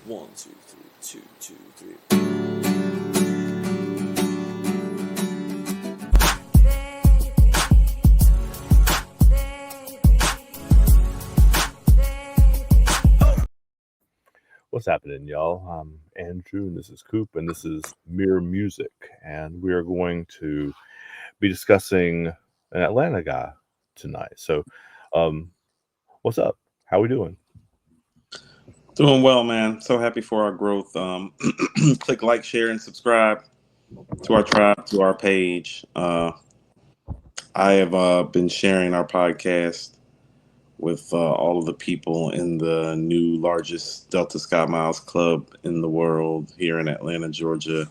One, two, three. What's happening, y'all? I'm Andrew, and this is Coop, and this is Mirror Music, and we are going to be discussing an Atlanta guy tonight. So, what's up? How we doing? Doing well, man. So happy for our growth. Click like, share, and subscribe to our tribe, to our page. I have been sharing our podcast with all of the people in the new largest Delta Sky Miles club in the world here in Atlanta, Georgia.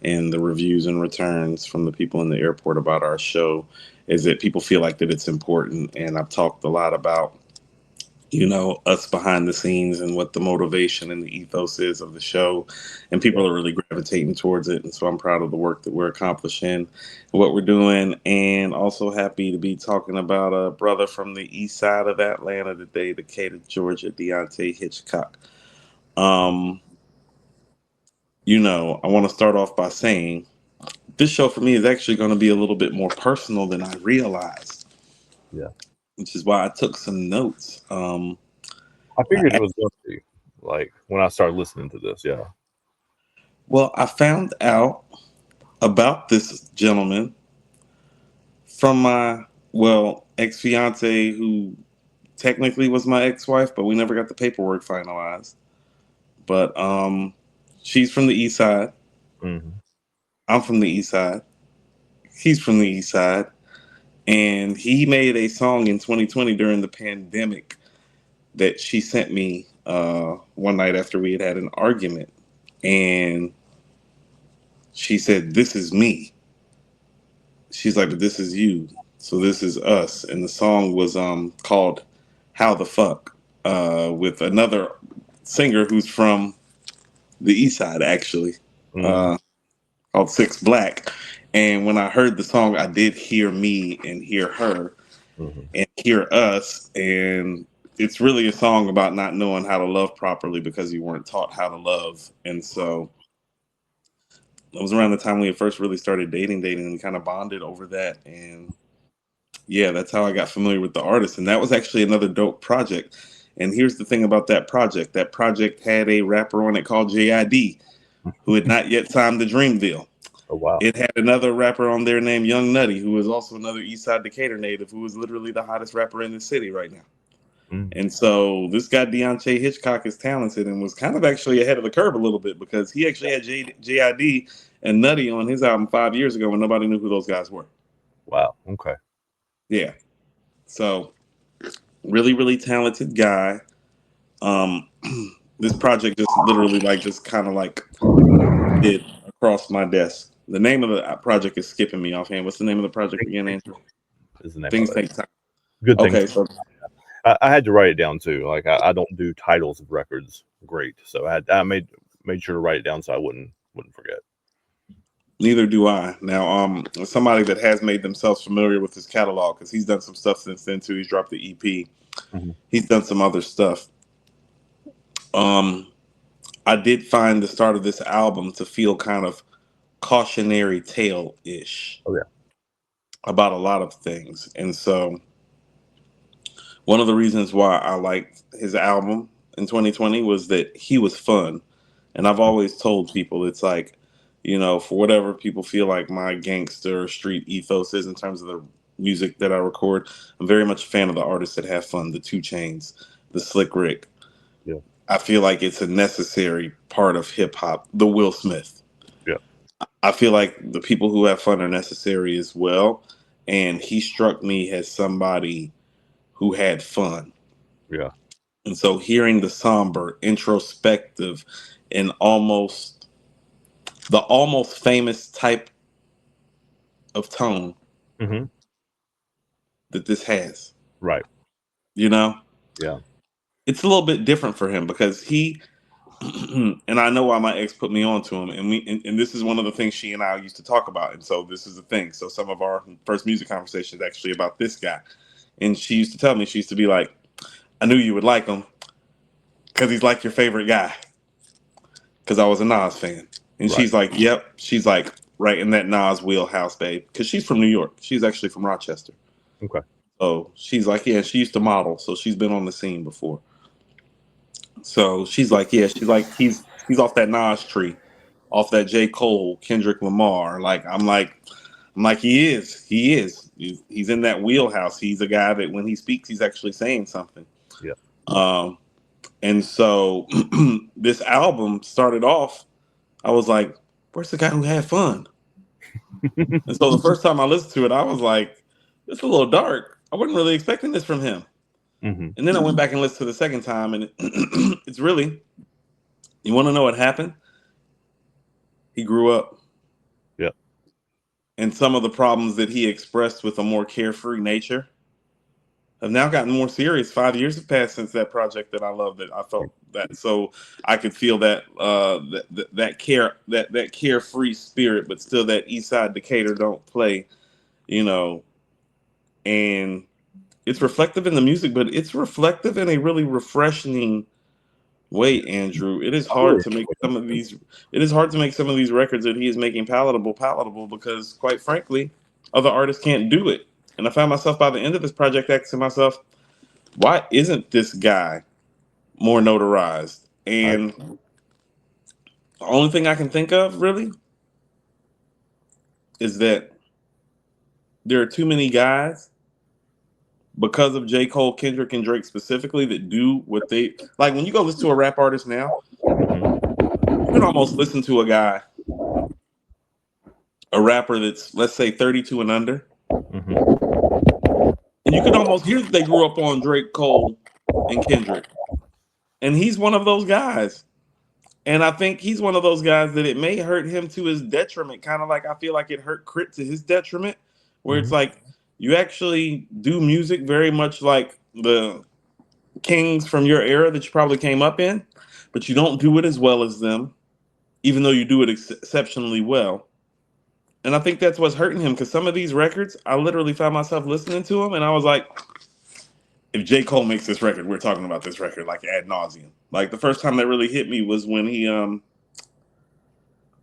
And the reviews and returns from the people in the airport about our show is that people feel like that it's important. And I've talked a lot about us behind the scenes and what the motivation and the ethos is of the show. And people are really gravitating towards it. And so I'm proud of the work that we're accomplishing and what we're doing. And also happy to be talking about a brother from the east side of Atlanta today, Decatur, Georgia, Deante Hitchcock. I want to start off by saying this show for me is actually going to be a little bit more personal than I realized. Yeah. Which is why I took some notes. I figured it was going to be like when I started listening to this. Yeah. Well, I found out about this gentleman from my ex-fiance, who technically was my ex-wife, but we never got the paperwork finalized. But she's from the east side. Mm-hmm. I'm from the east side. He's from the east side. And he made a song in 2020 during the pandemic that she sent me one night after we had an argument. And she said, "This is me." She's like, "But this is you. So this is us." And the song was called "How the Fuck" with another singer who's from the east side, actually, called Six Black. And when I heard the song, I did hear me and hear her and hear us. And it's really a song about not knowing how to love properly because you weren't taught how to love. And so it was around the time we had first really started dating, and we kind of bonded over that. And yeah, that's how I got familiar with the artist. And that was actually another dope project. And here's the thing about that project. That project had a rapper on it called JID, who had not yet signed the Dreamville. Oh, wow. It had another rapper on there named Young Nutty, who was also another Eastside Decatur native, who is literally the hottest rapper in the city right now. And so this guy, Deante Hitchcock, is talented and was kind of actually ahead of the curve a little bit because he actually had JID and Nutty on his album 5 years ago when nobody knew who those guys were. Wow. Okay. Yeah. So really, really talented guy. This project just literally did across my desk. The name of the project is skipping me offhand. What's the name of the project again, Andrew? Is the name Things of it. Take Time. Good thing. Okay, so I had to write it down too. Like I don't do titles of records great, so I made sure to write it down so I wouldn't forget. neither do I. Now, somebody that has made themselves familiar with his catalog, because he's done some stuff since then too. He's dropped the EP. He's done some other stuff. I did find the start of this album to feel kind of cautionary tale-ish. Oh, yeah. About a lot of things. And so one of the reasons why I liked his album in 2020 was that he was fun. And I've always told people it's like, for whatever people feel like my gangster street ethos is in terms of the music that I record, I'm very much a fan of the artists that have fun, the 2 Chainz, the Slick Rick. Yeah. I feel like it's a necessary part of hip hop, the Will Smith. Yeah. I feel like the people who have fun are necessary as well. And he struck me as somebody who had fun. Yeah. And so hearing the somber, introspective, and almost famous type of tone that this has. Right. Yeah. It's a little bit different for him because he and I know why my ex put me on to him, and this is one of the things she and I used to talk about, and so this is the thing. So some of our first music conversations actually about this guy, and she used to tell me, she used to be like, "I knew you would like him because he's like your favorite guy." because I was a Nas fan. And Right. she's like, yep. She's like, right in that Nas wheelhouse, babe. Because she's from New York. She's actually from Rochester. Okay. So she's like, yeah, she used to model. So she's been on the scene before. So she's like, yeah, she's like, he's off that Nas tree, off that J. Cole, Kendrick Lamar. I'm like, he is. He's in that wheelhouse. He's a guy that when he speaks, he's actually saying something. Yeah. And so this album started off, I was like, where's the guy who had fun? And so the first time I listened to it, I was like, it's a little dark. I wasn't really expecting this from him. Mm-hmm. And then I went back and listened to the second time, and it's really, you want to know what happened? He grew up. Yeah. And some of the problems that he expressed with a more carefree nature have now gotten more serious. 5 years have passed since that project that I loved. That I felt that, so I could feel that that carefree spirit, but still that Eastside Decatur don't play, you know. And it's reflective in the music, but it's reflective in a really refreshing way, Andrew. It is hard to make some of these. It is hard to make some of these records that he is making palatable because, quite frankly, other artists can't do it. And I found myself by the end of this project asking myself, why isn't this guy more notarized? And the only thing I can think of really is that there are too many guys because of J. Cole, Kendrick, and Drake specifically that do what they like. When you go listen to a rap artist now, you can almost listen to a guy, a rapper that's, let's say, 32 and under. And you can almost hear that they grew up on Drake, Cole, and Kendrick. And he's one of those guys. And I think he's one of those guys that it may hurt him to his detriment, kind of like I feel like it hurt Crit to his detriment, where it's like you actually do music very much like the kings from your era that you probably came up in, but you don't do it as well as them, even though you do it exceptionally well. And I think that's what's hurting him, because some of these records, I literally found myself listening to them, and I was like, if J. Cole makes this record, we're talking about this record like ad nauseum. Like the first time that really hit me was when he On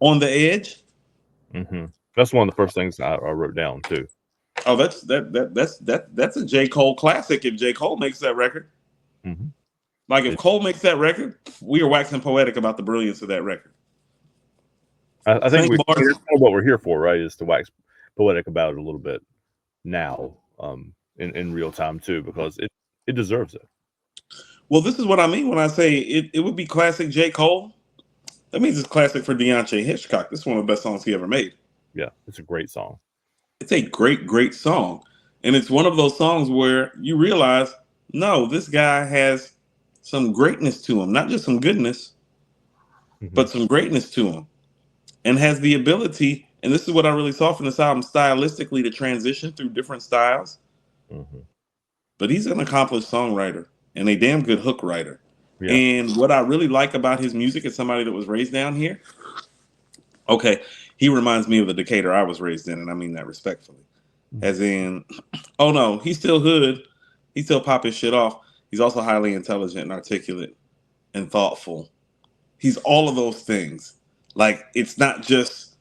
the Edge. Mm-hmm. That's one of the first things I wrote down too. Oh, that's a J. Cole classic. If J. Cole makes that record, like if Cole makes that record, we are waxing poetic about the brilliance of that record. I think that's kind of what we're here for, right? Is to wax poetic about it a little bit now, in real time too, because it deserves it. Well, this is what I mean when I say it would be classic J. Cole. That means it's classic for Deante Hitchcock. This is one of the best songs he ever made. Yeah, it's a great song. It's a great, great song. And it's one of those songs where you realize, no, this guy has some greatness to him. Not just some goodness, but some greatness to him. And has the ability, and this is what I really saw from this album, stylistically to transition through different styles. But he's an accomplished songwriter and a damn good hook writer. Yeah. And what I really like about his music as somebody that was raised down here, okay, he reminds me of the Decatur I was raised in, and I mean that respectfully. As in, oh no, he's still hood. He still pop his shit off. He's also highly intelligent and articulate and thoughtful. He's all of those things. Like, it's not just,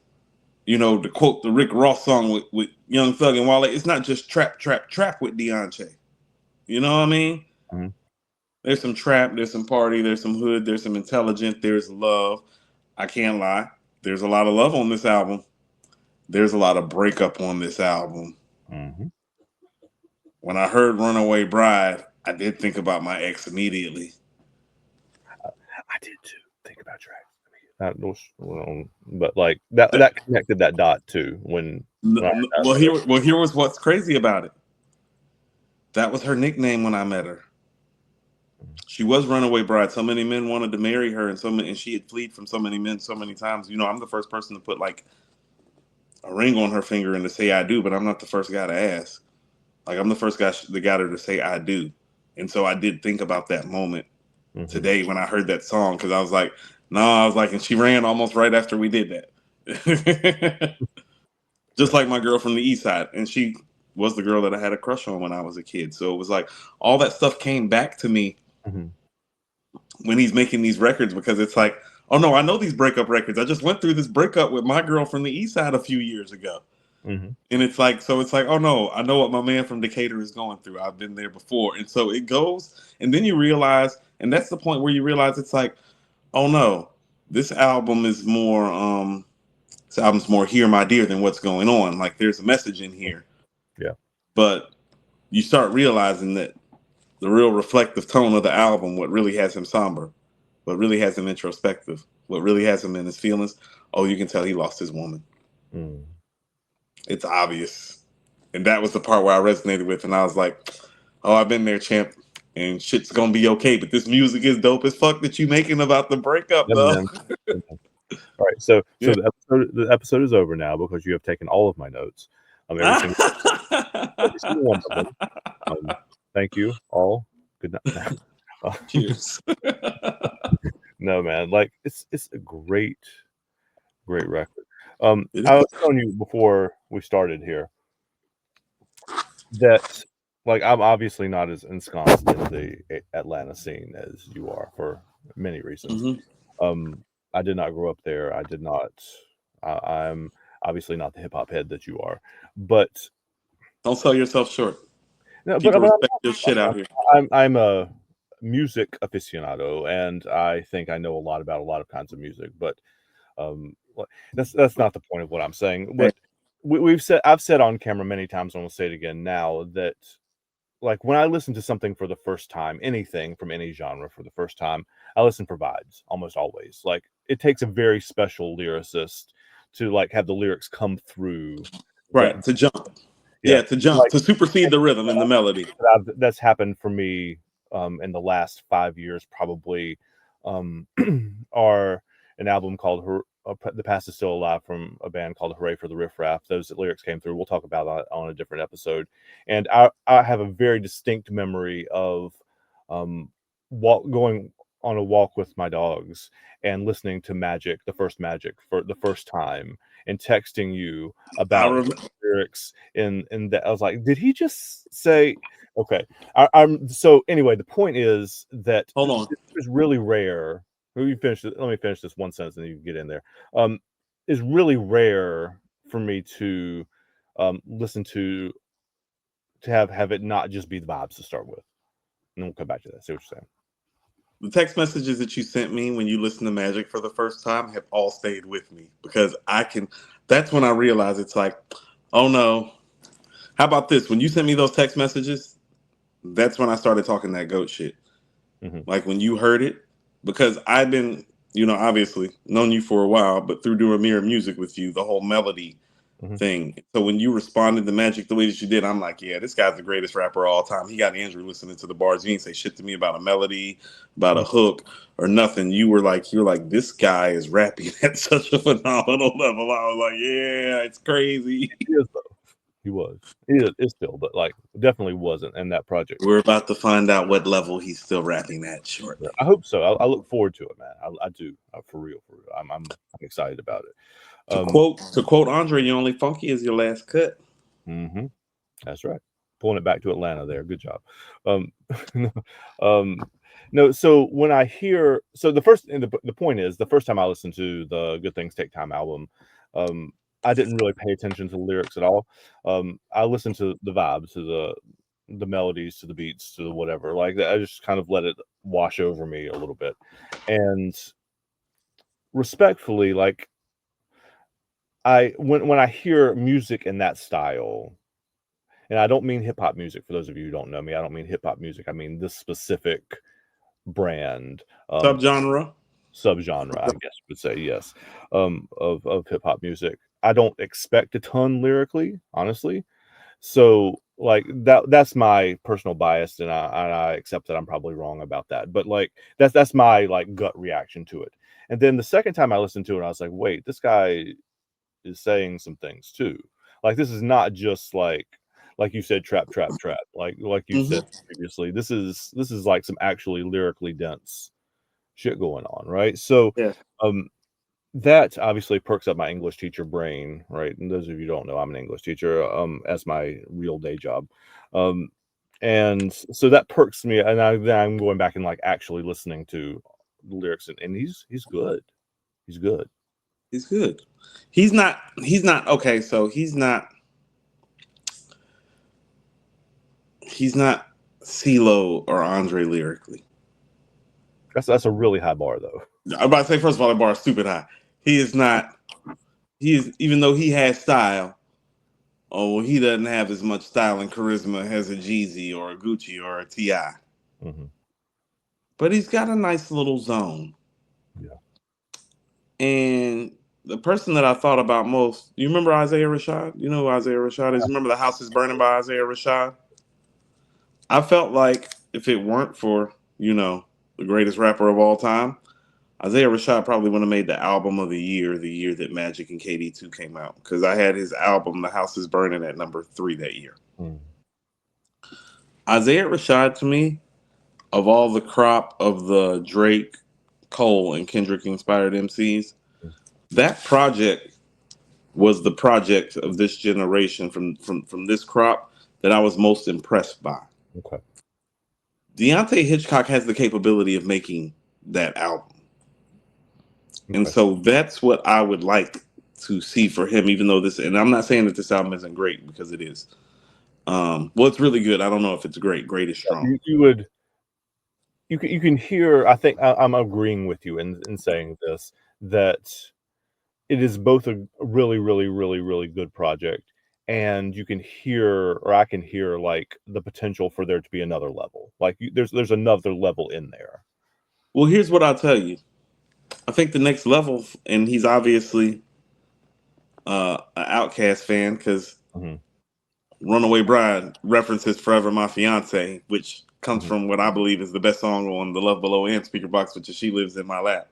to quote the Rick Ross song with Young Thug and Wale, it's not just trap, trap, trap with Deante. You know what I mean? There's some trap, there's some party, there's some hood, there's some intelligent, there's love. I can't lie. There's a lot of love on this album. There's a lot of breakup on this album. When I heard Runaway Bride, I did think about my ex immediately. I did too. Think about your ex. But like that connected that dot too. Well, here was what's crazy about it. That was her nickname when I met her. She was Runaway Bride. So many men wanted to marry her, and she had fled from so many men so many times. I'm the first person to put like a ring on her finger and to say I do, but I'm not the first guy to ask. Like, I'm the first guy that got her to say I do. And so I did think about that moment today when I heard that song, because I was like, and she ran almost right after we did that. Just like my girl from the East Side. And she was the girl that I had a crush on when I was a kid. So it was like all that stuff came back to me when he's making these records, because it's like, oh no, I know these breakup records. I just went through this breakup with my girl from the East Side a few years ago. Mm-hmm. And it's like, oh no, I know what my man from Decatur is going through. I've been there before. And so it goes, and then you realize, and that's the point where you realize it's like, oh no, this album is more, this album's more Hear My Dear than what's going on. Like there's a message in here. Yeah. But you start realizing that the real reflective tone of the album, what really has him somber, what really has him introspective, what really has him in his feelings, oh, you can tell he lost his woman. Mm. It's obvious. And that was the part where I resonated with, and I was like, oh, I've been there, champ, and shit's gonna be okay, but this music is dope as fuck that you making about the breakup, Yeah, though. man. All right, so Yeah. the episode is over now because you have taken all of my notes. Every single one of them. Thank you all. Good night. Cheers. No, man, like it's a great record. It I is. was telling you before we started here that like I'm obviously not as ensconced in the Atlanta scene as you are for many reasons. Mhm. I did not grow up there. I did not. I'm obviously not the hip hop head that you are, but Don't sell yourself short. no, People but respect your shit out here. I'm a music aficionado, and I think I know a lot about a lot of kinds of music. But that's not the point of what I'm saying. What I've said on camera many times, and I'll say it again now, that like when I listen to something for the first time, anything from any genre for the first time, I listen for vibes almost always. Like it takes a very special lyricist to like have the lyrics come through. Right, to jump. Yeah, Yeah, to jump, like to supersede the rhythm and the melody. that's happened for me in the last 5 years probably. Are an album called The Past Is Still Alive from a band called Hooray for the Riff Raff. Those lyrics came through. We'll talk about that on a different episode. And I have a very distinct memory of going on a walk with my dogs and listening to Magic, the first Magic, for the first time, and texting you about the lyrics in that. I was like, did he just say okay? I'm so anyway, the point is that Hold on. it's really rare. Let me finish this one sentence and you can get in there. It's really rare for me to listen to have it not just be the vibes to start with. And we'll come back to that. See what you're saying. The text messages that you sent me when you listened to Magic for the first time have all stayed with me, because that's when I realized it's like, oh no. How about this? When you sent me those text messages, that's when I started talking that goat shit. Mm-hmm. Like when you heard it, because I've been, obviously known you for a while, but through doing Mirror Music with you, the whole melody thing. So when you responded to Magic the way that you did, I'm like, yeah, this guy's the greatest rapper of all time. He got Andrew listening to the bars. You didn't say shit to me about a melody, about a hook, or nothing. You're like, this guy is rapping at such a phenomenal level. I was like, yeah, it's crazy. He is, though. He was. He is still, but like definitely wasn't in that project. We're about to find out what level he's still rapping at shortly. I hope so. I look forward to it, man. I do. For real. I'm excited about it. To quote Andre, "You're only funky as your last cut." Mm-hmm. That's right. Pulling it back to Atlanta there. Good job. No, so when I hear, the point is, the first time I listened to the Good Things Take Time album, I didn't really pay attention to the lyrics at all. I listened to the vibes, to the melodies, to the beats, to the whatever. Like I just kind of let it wash over me a little bit. And respectfully, like when I hear music in that style, and I don't mean hip hop music for those of you who don't know me, I don't mean hip hop music. I mean this specific brand, Subgenre, I guess you would say, yes, of hip hop music. I don't expect a ton lyrically, honestly. So like that's my personal bias, and I accept that I'm probably wrong about that. But like that's my like gut reaction to it. And then the second time I listened to it, I was like, wait, this guy is saying some things too. Like this is not just like you said, trap. Like you said previously, this is like some actually lyrically dense shit going on, right? So yeah. That obviously perks up my English teacher brain, right? And those of you who don't know, I'm an English teacher as my real day job. And so that perks me, and then I'm going back and like actually listening to lyrics, and he's good. He's good. He's good. He's not okay, so he's not CeeLo or Andre lyrically. That's a really high bar, though. I'm about to say, first of all, that bar is stupid high. He is not. He is, even though he has style. Oh, well, he doesn't have as much style and charisma as a Jeezy or a Gucci or a T.I. Mm-hmm. But he's got a nice little zone. Yeah. And the person that I thought about most, you remember Isaiah Rashad? You know who Isaiah Rashad is? You remember The House is Burning by Isaiah Rashad? I felt like if it weren't for, the greatest rapper of all time, Isaiah Rashad probably would have made the album of the year that Magic and KD2 came out. Because I had his album, The House is Burning, at number 3 that year. Mm. Isaiah Rashad, to me, of all the crop of the Drake, Cole, and Kendrick inspired MCs, that project was the project of this generation from this crop that I was most impressed by. Okay. Deante Hitchcock has the capability of making that album. Okay. And so that's what I would like to see for him, even though and I'm not saying that this album isn't great, because it is. Well, it's really good. I don't know if it's great. Great is strong. You can hear, I think I'm agreeing with you in saying this, that it is both a really, really, really, really good project, and you can hear, or I can hear, like, the potential for there to be another level. Like, there's another level in there. Well, here's what I'll tell you. I think the next level, and he's obviously an Outkast fan, because Runaway Bride references Forever My Fiance, which comes from what I believe is the best song on the Love Below and Speaker Box, which is She Lives in My Lap,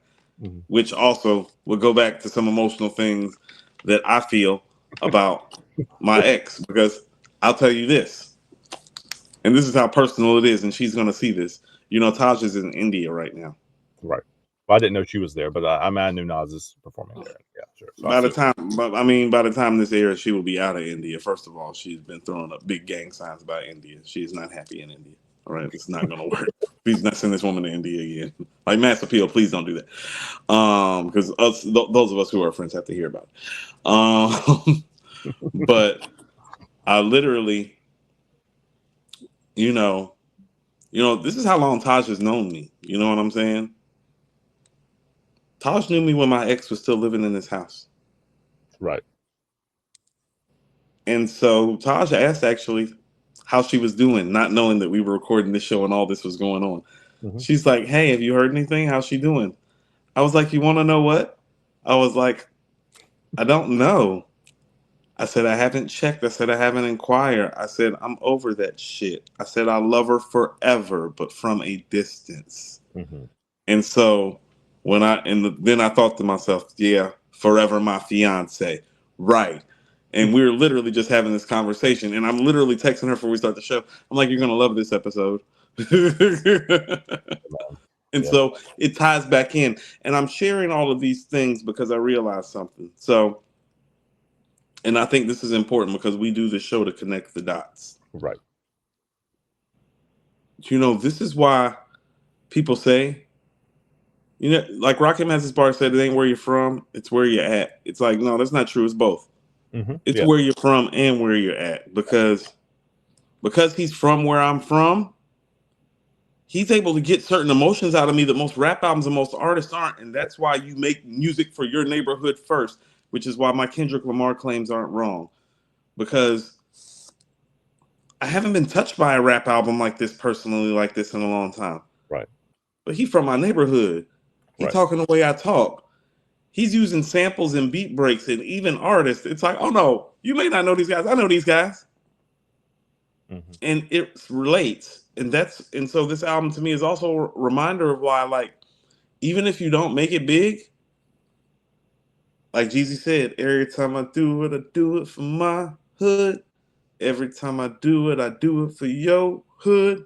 which also would go back to some emotional things that I feel about my ex, because I'll tell you this, and this is how personal it is, and she's going to see this. Taj is in India right now. Right. Well, I didn't know she was there, but I knew Nas is performing there. Yeah, sure. So by the time this airs, she will be out of India. First of all, she's been throwing up big gang signs about India. She's not happy in India. All right, it's not going to work. Please not send this woman to India again. Like Mass Appeal, please don't do that. Because those of us who are friends have to hear about it. But I literally, this is how long Taj has known me. You know what I'm saying? Taj knew me when my ex was still living in this house. Right. And so Taj asked actually how she was doing, not knowing that we were recording this show and all this was going on. She's like, "Hey, have you heard anything? How's she doing?" I was like, "You want to know what?" I was like, "I don't know." I said, "I haven't checked." I said, "I haven't inquired." I said, "I'm over that shit." I said, "I love her forever, but from a distance." And so then I thought to myself, yeah, forever my fiance. Right. And we were literally just having this conversation, and I'm literally texting her before we start the show. I'm like, "You're going to love this episode." And so it ties back in. And I'm sharing all of these things because I realized something. So, and I think this is important because we do the show to connect the dots. Right. This is why people say, like Rakim has this bar said, "It ain't where you're from, it's where you're at." It's like, no, that's not true. It's both. It's where you're from and where you're at. Because he's from where I'm from, he's able to get certain emotions out of me that most rap albums and most artists aren't. And that's why you make music for your neighborhood first, which is why my Kendrick Lamar claims aren't wrong. Because I haven't been touched by a rap album like this personally, like this, in a long time. Right. But he's from my neighborhood. He's talking the way I talk. He's using samples and beat breaks, and even artists. It's like, oh no, you may not know these guys. I know these guys. And it relates. And so this album to me is also a reminder of why, like, even if you don't make it big, like Jeezy said, every time I do it for my hood. Every time I do it for your hood.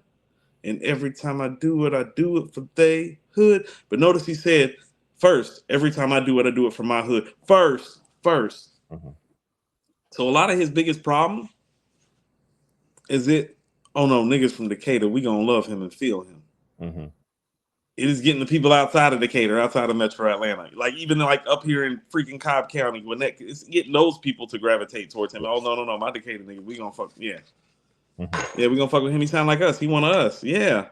And every time I do it for they hood. But notice he said, first, every time I do it for my hood. First. So a lot of his biggest problem is oh no, niggas from Decatur, we gonna love him and feel him. it is getting the people outside of Decatur, outside of Metro Atlanta, like even like up here in freaking Cobb County, when that it's getting those people to gravitate towards him. Oh no, my Decatur nigga, we gonna fuck, yeah, yeah, we gonna fuck with him. He sound like us. He one of us, yeah.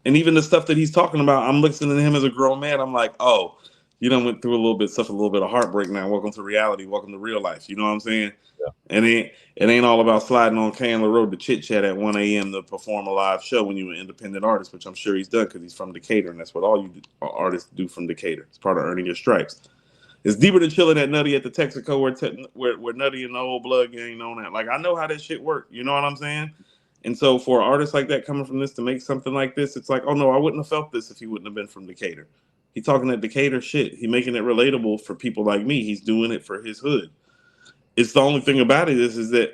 And even the stuff that he's talking about, I'm listening to him as a grown man. I'm like, oh, you done went through a little bit of heartbreak now. Welcome to reality. Welcome to real life. You know what I'm saying? Yeah. And it ain't all about sliding on Candler Road to chit chat at 1 a.m. to perform a live show when you're an independent artist, which I'm sure he's done because he's from Decatur, and that's what all artists do from Decatur. It's part of earning your stripes. It's deeper than chilling at Nutty at the Texaco where Nutty and the old blood gang on that. Like, I know how that shit work. You know what I'm saying? And so for artists like that coming from this to make something like this, it's like, oh no, I wouldn't have felt this if he wouldn't have been from Decatur. He talking that Decatur shit. He making it relatable for people like me. He's doing it for his hood. It's the only thing about it is that,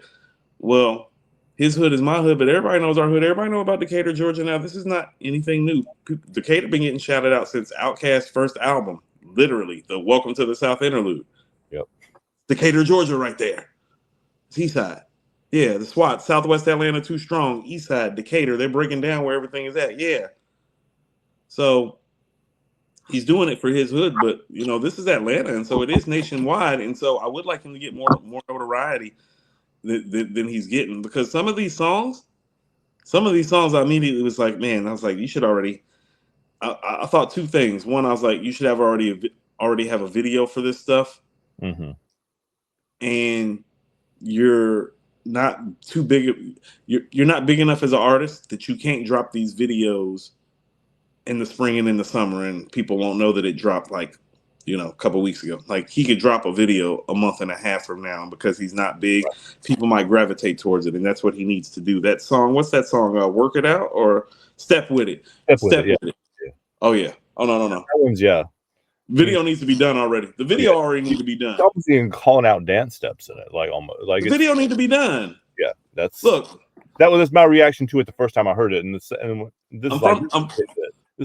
well, his hood is my hood, but everybody knows our hood. Everybody know about Decatur, Georgia now. This is not anything new. Decatur been getting shouted out since Outkast's first album. Literally, the Welcome to the South interlude. Yep. Decatur, Georgia right there. Seaside. Yeah, the SWAT, Southwest Atlanta, too strong. East Side, Decatur, they're breaking down where everything is at. Yeah. So he's doing it for his hood, but you know, this is Atlanta, and so it is nationwide. And so I would like him to get more notoriety than he's getting, because some of these songs I immediately was like, man, I was like, you should already. I thought two things. One, I was like, you should have already have a video for this stuff, and you're not too big. You're not big enough as an artist that you can't drop these videos in the spring and in the summer, and people won't know that it dropped like, you know, a couple weeks ago. Like, he could drop a video a month and a half from now, and because he's not big, people might gravitate towards it, and that's what he needs to do. That song, what's that song? Work It Out or Step With It? Step with it. Yeah. Oh yeah. Oh no. That one's, yeah. Video needs to be done already. The video already need to be done. I was even calling out dance steps in it, like almost like the video need to be done. Yeah, that was my reaction to it the first time I heard it, and this is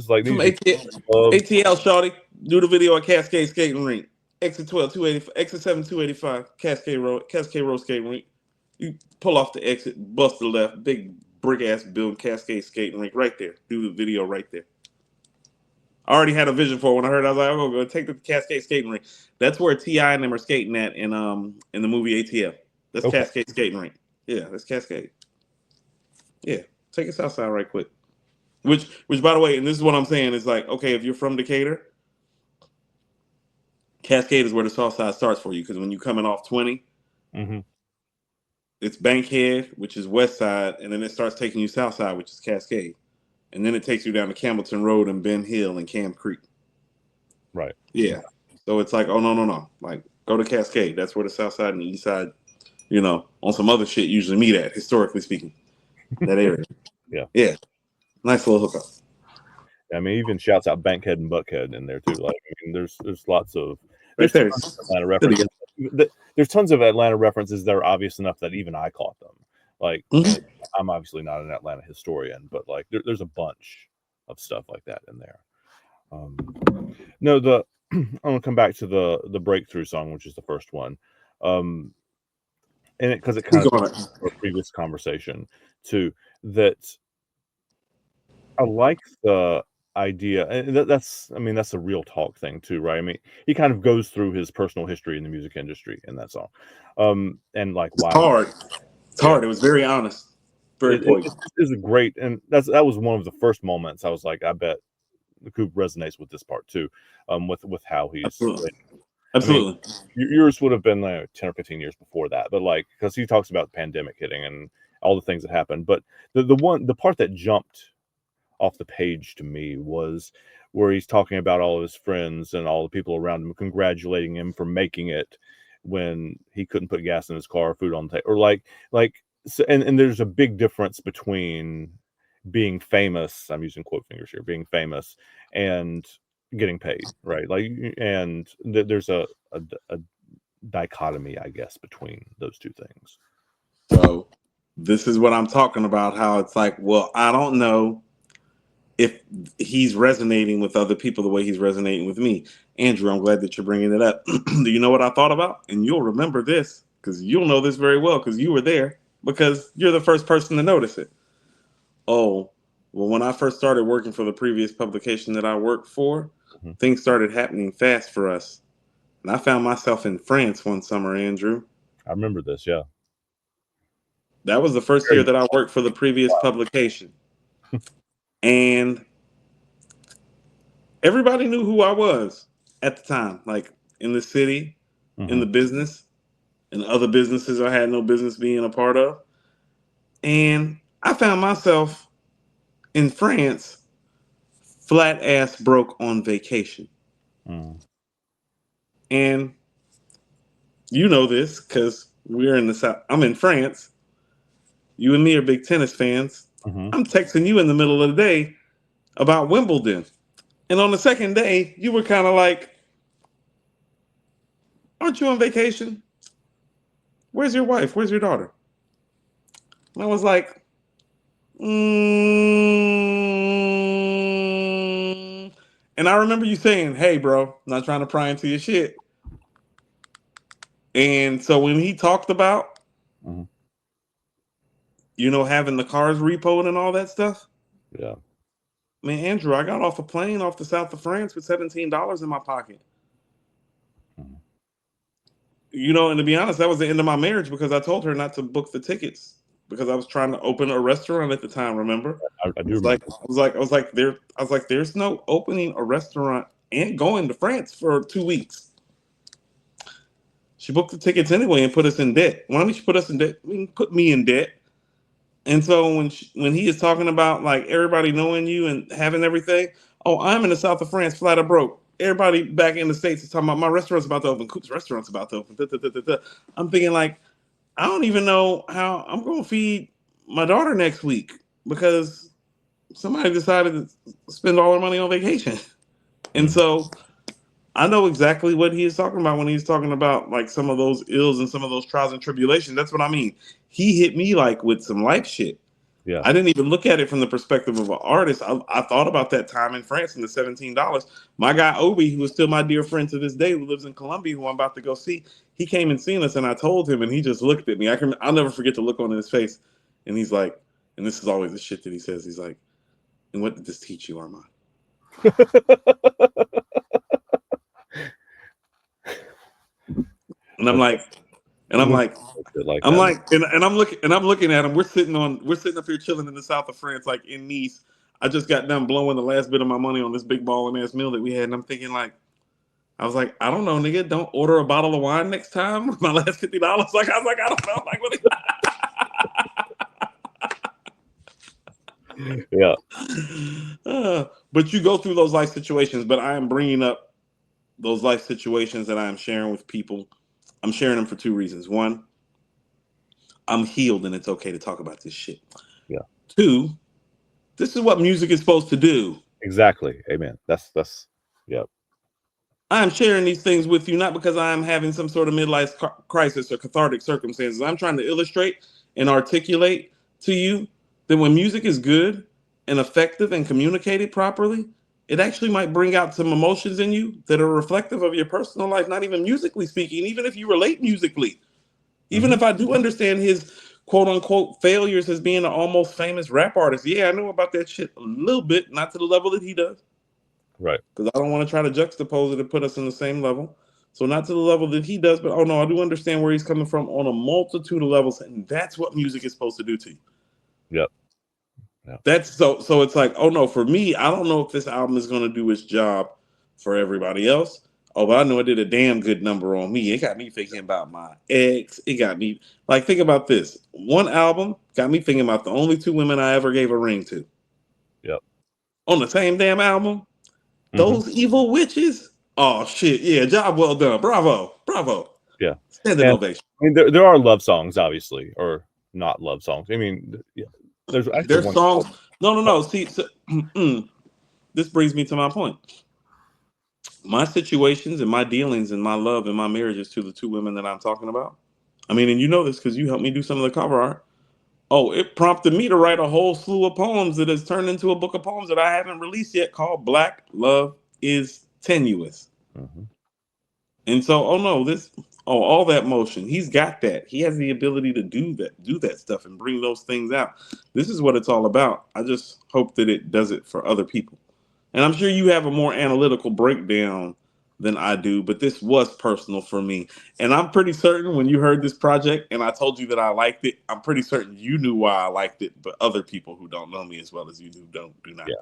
like from ATL, shawty, do the video at Cascade Skating Rink, exit 12, 285, exit 7, 285, Cascade Road Skating Rink. You pull off the exit, bust the left, big brick ass building, Cascade Skating Rink, right there. Do the video right there. I already had a vision for it when I heard it. I was like, I'm gonna go take the Cascade Skating Rink. That's where T.I. and them are skating at in the movie ATL. That's okay. Cascade Skating Rink. Yeah, that's Cascade. Yeah, take us outside right quick. Which by the way, and this is what I'm saying, is like, okay, if you're from Decatur, Cascade is where the south side starts for you, because when you're coming off 20, it's Bankhead, which is west side, and then it starts taking you south side, which is Cascade. And then it takes you down to Campbellton Road and Ben Hill and Cam Creek. Right. Yeah. So it's like, oh, no. Like, go to Cascade. That's where the south side and the east side, you know, on some other shit usually meet at, historically speaking. That area. Yeah. Yeah. Nice little hookup. I mean, even shouts out Bankhead and Buckhead in there, too. Like, I mean, there's lots of... There's Atlanta references. There's tons of Atlanta references that are obvious enough that even I caught them. Like, I'm obviously not an Atlanta historian, but like there's a bunch of stuff like that in there. No, I'm gonna come back to the breakthrough song, which is the first one, and because it kind of a previous conversation too. That I like the idea, and that's a real talk thing too, right? I mean, he kind of goes through his personal history in the music industry in that song, and like why it's hard. It was very honest, very poignant. It was a great, and that was one of the first moments I was like, I bet the Coop resonates with this part too, with how he's absolutely. I mean, yours would have been like 10 or 15 years before that, but like, because he talks about the pandemic hitting and all the things that happened, but the part that jumped off the page to me was where he's talking about all of his friends and all the people around him congratulating him for making it when he couldn't put gas in his car, food on the table, or like so, and there's a big difference between being famous, I'm using quote fingers here, being famous and getting paid, right? Like, and there's a dichotomy, I guess, between those two things. So this is what I'm talking about, how it's like, well, I don't know if he's resonating with other people the way he's resonating with me. Andrew, I'm glad that you're bringing it up. Do you know what I thought about? And you'll remember this, because you'll know this very well, because you were there, because you're the first person to notice it. Oh, Well, when I first started working for the previous publication that I worked for, hmm things started happening fast for us. And I found myself in France one summer, Andrew. I remember this. Yeah. That was the first year Very that I worked for the previous publication. And everybody knew who I was at the time, like in the city, in hmm the business, and other businesses I had no business being a part of. And I found myself in France, flat ass broke on vacation. mm And you know this because we're in the South. I'm in France. You and me are big tennis fans. hmm I'm texting you in the middle of the day about Wimbledon. And on the second day, you were kind of like, aren't you on vacation? Where's your wife? Where's your daughter? And I was like, mm. And I remember you saying, hey, bro, not trying to pry into your shit. And so when he talked about, hmm having the cars repoed and all that stuff, Yeah. man, Andrew, I got off a plane off the south of France with $17 in my pocket. hmm And to be honest, that was the end of my marriage because I told her not to book the tickets because I was trying to open a restaurant at the time. Remember? I do remember. I was like, there's no opening a restaurant and going to France for 2 weeks. She booked the tickets anyway and put us in debt. Why don't she put us in debt? Put me in debt. And so when he is talking about like everybody knowing you and having everything, oh, I'm in the south of France, flat out broke. Everybody back in the States is talking about my restaurant's about to open, Coop's restaurant's about to open. Da, da, da, da, da. I'm thinking like, I don't even know how I'm going to feed my daughter next week because somebody decided to spend all their money on vacation. And hmm so I know exactly what he is talking about when he's talking about like some of those ills and some of those trials and tribulations. That's what I mean. He hit me like with some life shit. Yeah. I didn't even look at it from the perspective of an artist. I thought about that time in France and the $17. My guy Obi, who is still my dear friend to this day, who lives in Colombia, who I'm about to go see, he came and seen us, and I told him, and he just looked at me. I'll never forget the look on his face, and he's like, and this is always the shit that he says. He's like, and what did this teach you, Armand? And I'm like, and I'm When like, shit like I'm that. like, and I'm looking at him. We're sitting up here chilling in the south of France, like in Nice. I just got done blowing the last bit of my money on this big balling ass meal that we had, and I'm thinking like, I was like, I don't know, nigga, don't order a bottle of wine next time with my last $50. Like I was like, I don't know, like what? Yeah. But you go through those life situations. But I am bringing up those life situations that I am sharing with people. I'm sharing them for two reasons. One, I'm healed, and it's okay to talk about this shit. Yeah. Two, this is what music is supposed to do. Exactly. Amen. That's yeah. I'm sharing these things with you not because I'm having some sort of midlife crisis or cathartic circumstances. I'm trying to illustrate and articulate to you that when music is good and effective and communicated properly, it actually might bring out some emotions in you that are reflective of your personal life, not even musically speaking, even if you relate musically. Even hmm if I do understand his quote unquote failures as being an almost famous rap artist. Yeah, I know about that shit a little bit, not to the level that he does. Right. Because I don't want to try to juxtapose it and put us in the same level. So not to the level that he does, but oh no, I do understand where he's coming from on a multitude of levels, and that's what music is supposed to do to you. Yep. Yeah. That's so it's like, oh no, for me, I don't know if this album is going to do its job for everybody else. Oh, but I know it did a damn good number on me. It got me thinking about my ex. It got me like, think about this. One album got me thinking about the only two women I ever gave a ring to. Yep. On the same damn album. hmm Those evil witches. Oh shit! Yeah, job well done. Bravo, bravo. Yeah. Standing And ovation. I mean, there are love songs, obviously, or not love songs. I mean, yeah, there's actually There's one songs. called. No. See, this brings me to my point. My situations and my dealings and my love and my marriages to the two women that I'm talking about. I mean, and you know this because you helped me do some of the cover art. Oh, it prompted me to write a whole slew of poems that has turned into a book of poems that I haven't released yet called Black Love is Tenuous. hmm And so, oh no, this Oh, all that motion. He's got that. He has the ability to do that stuff and bring those things out. This is what it's all about. I just hope that it does it for other people. And I'm sure you have a more analytical breakdown than I do, but this was personal for me. And I'm pretty certain when you heard this project and I told you that I liked it, I'm pretty certain you knew why I liked it, but other people who don't know me as well as you do not. Yeah.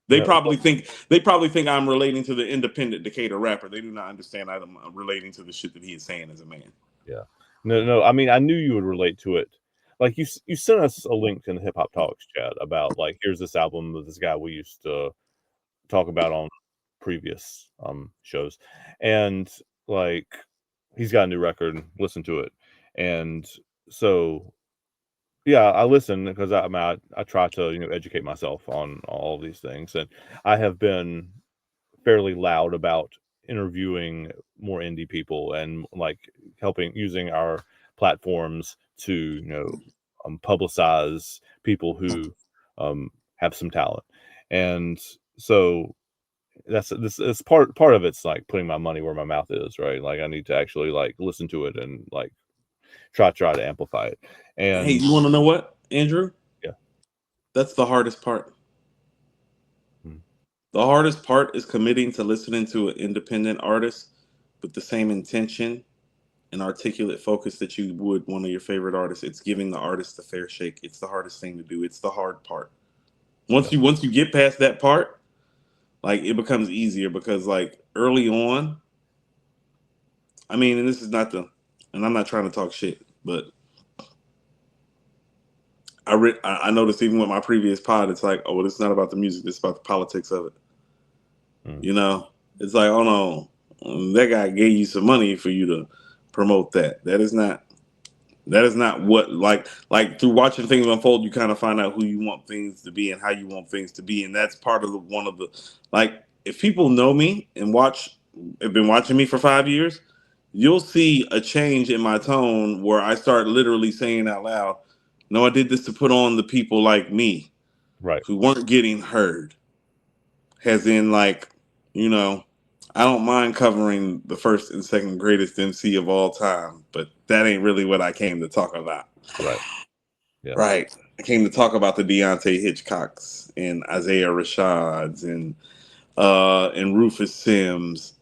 They No, probably think I'm relating to the independent Decatur rapper. They do not understand I'm relating to the shit that he is saying as a man. yeah. No. I mean, I knew you would relate to it. Like you sent us a link in the Hip Hop Talks chat about like here's this album of this guy we used to talk about on previous shows, and like he's got a new record. Listen to it, and so yeah, I listen because I try to educate myself on all these things, and I have been fairly loud about interviewing more indie people and like helping using our platforms to publicize people who have some talent, and so this is part of it's like putting my money where my mouth is, right? Like I need to actually like listen to it and like try to amplify it. Hey, And you want to know what, Andrew? yeah. That's the hardest part. Hmm. The hardest part is committing to listening to an independent artist with the same intention and articulate focus that you would one of your favorite artists. It's giving the artist a fair shake. It's the hardest thing to do. It's the hard part. Yeah. Once you get past that part, like it becomes easier because like early on, I mean, and this is not the, and I'm not trying to talk shit, but I noticed even with my previous pod, it's like, oh, well, it's not about the music. It's about the politics of it. You know, it's like, oh no, that guy gave you some money for you to promote that. That is not what like through watching things unfold, you kind of find out who you want things to be and how you want things to be, and that's part of one of the like if people know me and have been watching me for 5 years, you'll see a change in my tone where I start literally saying out loud, "No, I did this to put on the people like me, Right. who weren't getting heard." As in, like, you know, I don't mind covering the first and second greatest MC of all time, but that ain't really what I came to talk about. Right. Yeah. Right. I came to talk about the Deante Hitchcocks and Isaiah Rashads and Rufus Sims,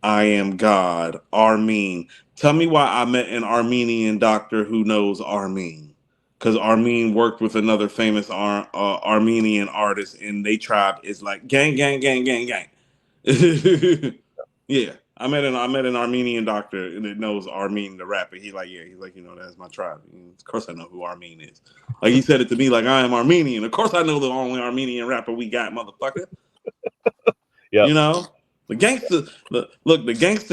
I Am God, Armin. Tell me why I met an Armenian doctor who knows Armin. Because Armin worked with another famous Armenian artist, and they tribe is like gang, gang, gang, gang, gang. Yeah, I met an Armenian doctor that knows Armin the rapper. He's like, that's my tribe. Of course, I know who Armin is. Like he said it to me, like I am Armenian. Of course, I know the only Armenian rapper we got, motherfucker. Yeah. You know, the gangster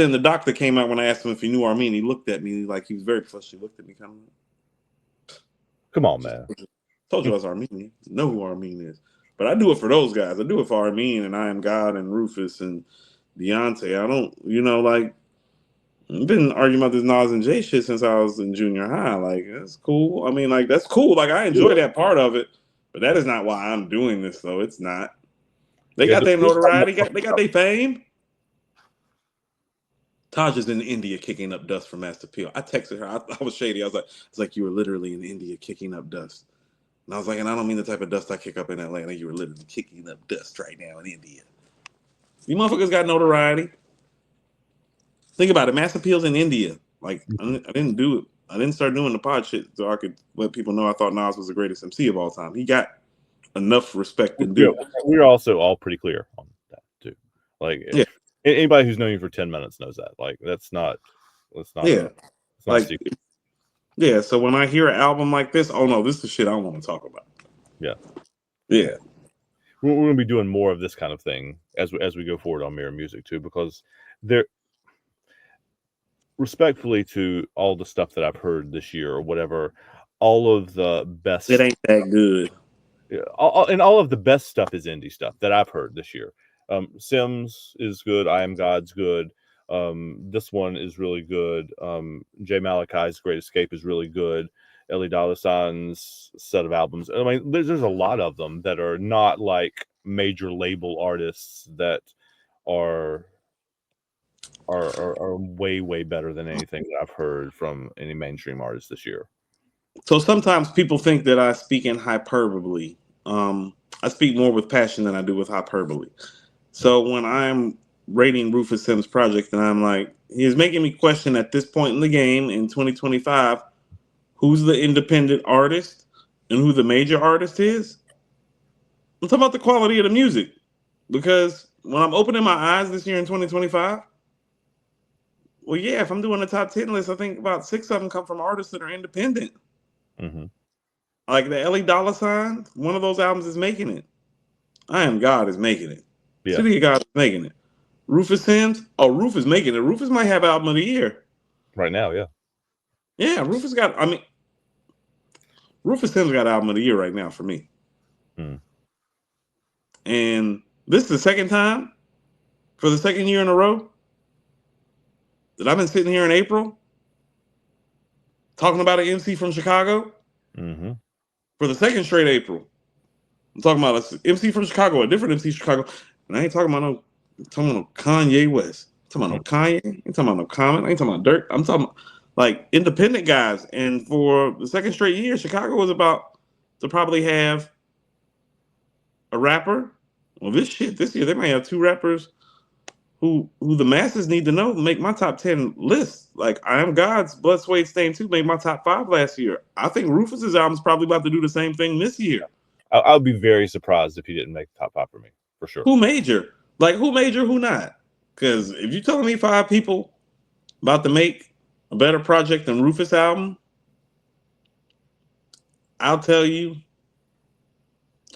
and the doctor came out when I asked him if he knew Armenian. He looked at me like he was very frustrated. He looked at me kind of. Come on, man. Told you I was Armenian. Know who Armenian is. But I do it for those guys. I do it for Armenian and I Am God and Rufus and Deante. I don't, like, I've been arguing about this Nas and Jay shit since I was in junior high. Like, that's cool. I mean, like, that's cool. Like, I enjoy that part of it. But that is not why I'm doing this, though. It's not. They got their notoriety. They got their fame. Taj is in India kicking up dust for Master P. I texted her. I was shady. I was like, you were literally in India kicking up dust. And I was like, and I don't mean the type of dust I kick up in Atlanta. You were literally kicking up dust right now in India. You motherfuckers got notoriety. Think about it. Mass Appeal's in India. Like, I didn't do it. I didn't start doing the pod shit so I could let people know I thought Nas was the greatest MC of all time. He got enough respect and due. We're also all pretty clear on that too. Like, yeah. Anybody who's known you for 10 minutes knows that. Like, that's not. Yeah. It's not secret. Yeah. So when I hear an album like this, oh no, this is the shit I want to talk about. Yeah. Yeah. We're going to be doing more of this kind of thing as we go forward on Mirror Music too, because there. Respectfully to all the stuff that I've heard this year or whatever, all of the best. It ain't that good. Yeah, all of the best stuff is indie stuff that I've heard this year. Sims is good. I Am God's good. This one is really good. Jay Malachi's Great Escape is really good. Ellie Dollar Sign's set of albums. I mean, there's a lot of them that are not like major label artists that are are way better than anything that I've heard from any mainstream artist this year. So sometimes people think that I speak in hyperbole. I speak more with passion than I do with hyperbole. So when I'm rating Rufus Sims' project, and I'm like, he's making me question at this point in the game in 2025, who's the independent artist and who the major artist is. I'm talking about the quality of the music, because when I'm opening my eyes this year in 2025, well, yeah, if I'm doing a top 10 list, I think about 6 of them come from artists that are independent. Mm-hmm. Like the Ellie Dollar Sign, one of those albums is making it. I Am God is making it. Yeah. City of God is making it. Rufus Sims, Rufus making it. Rufus might have album of the year. Right now, yeah. Yeah, Rufus Sims got album of the year right now for me. And this is the second time, for the second year in a row, that I've been sitting here in April talking about an MC from Chicago. Mm-hmm. For the second straight April. I'm talking about an MC from Chicago, a different MC from Chicago. And I ain't talking about no Kanye West. I'm talking about no Kanye. I ain't talking about no Common. I ain't talking about Dirk. I'm talking about like independent guys. And for the second straight year, Chicago was about to probably have a rapper. Well, this year they might have 2 rappers who the masses need to know make my top 10 list. Like I Am God's Blood, Suede, Stain 2 made my top 5 last year. I think Rufus's album's probably about to do the same thing this year. I would be very surprised if he didn't make the top 5 for me, for sure. Who major? Like who major, who not? Because if you're telling me 5 people about to make a better project than Rufus album, I'll tell you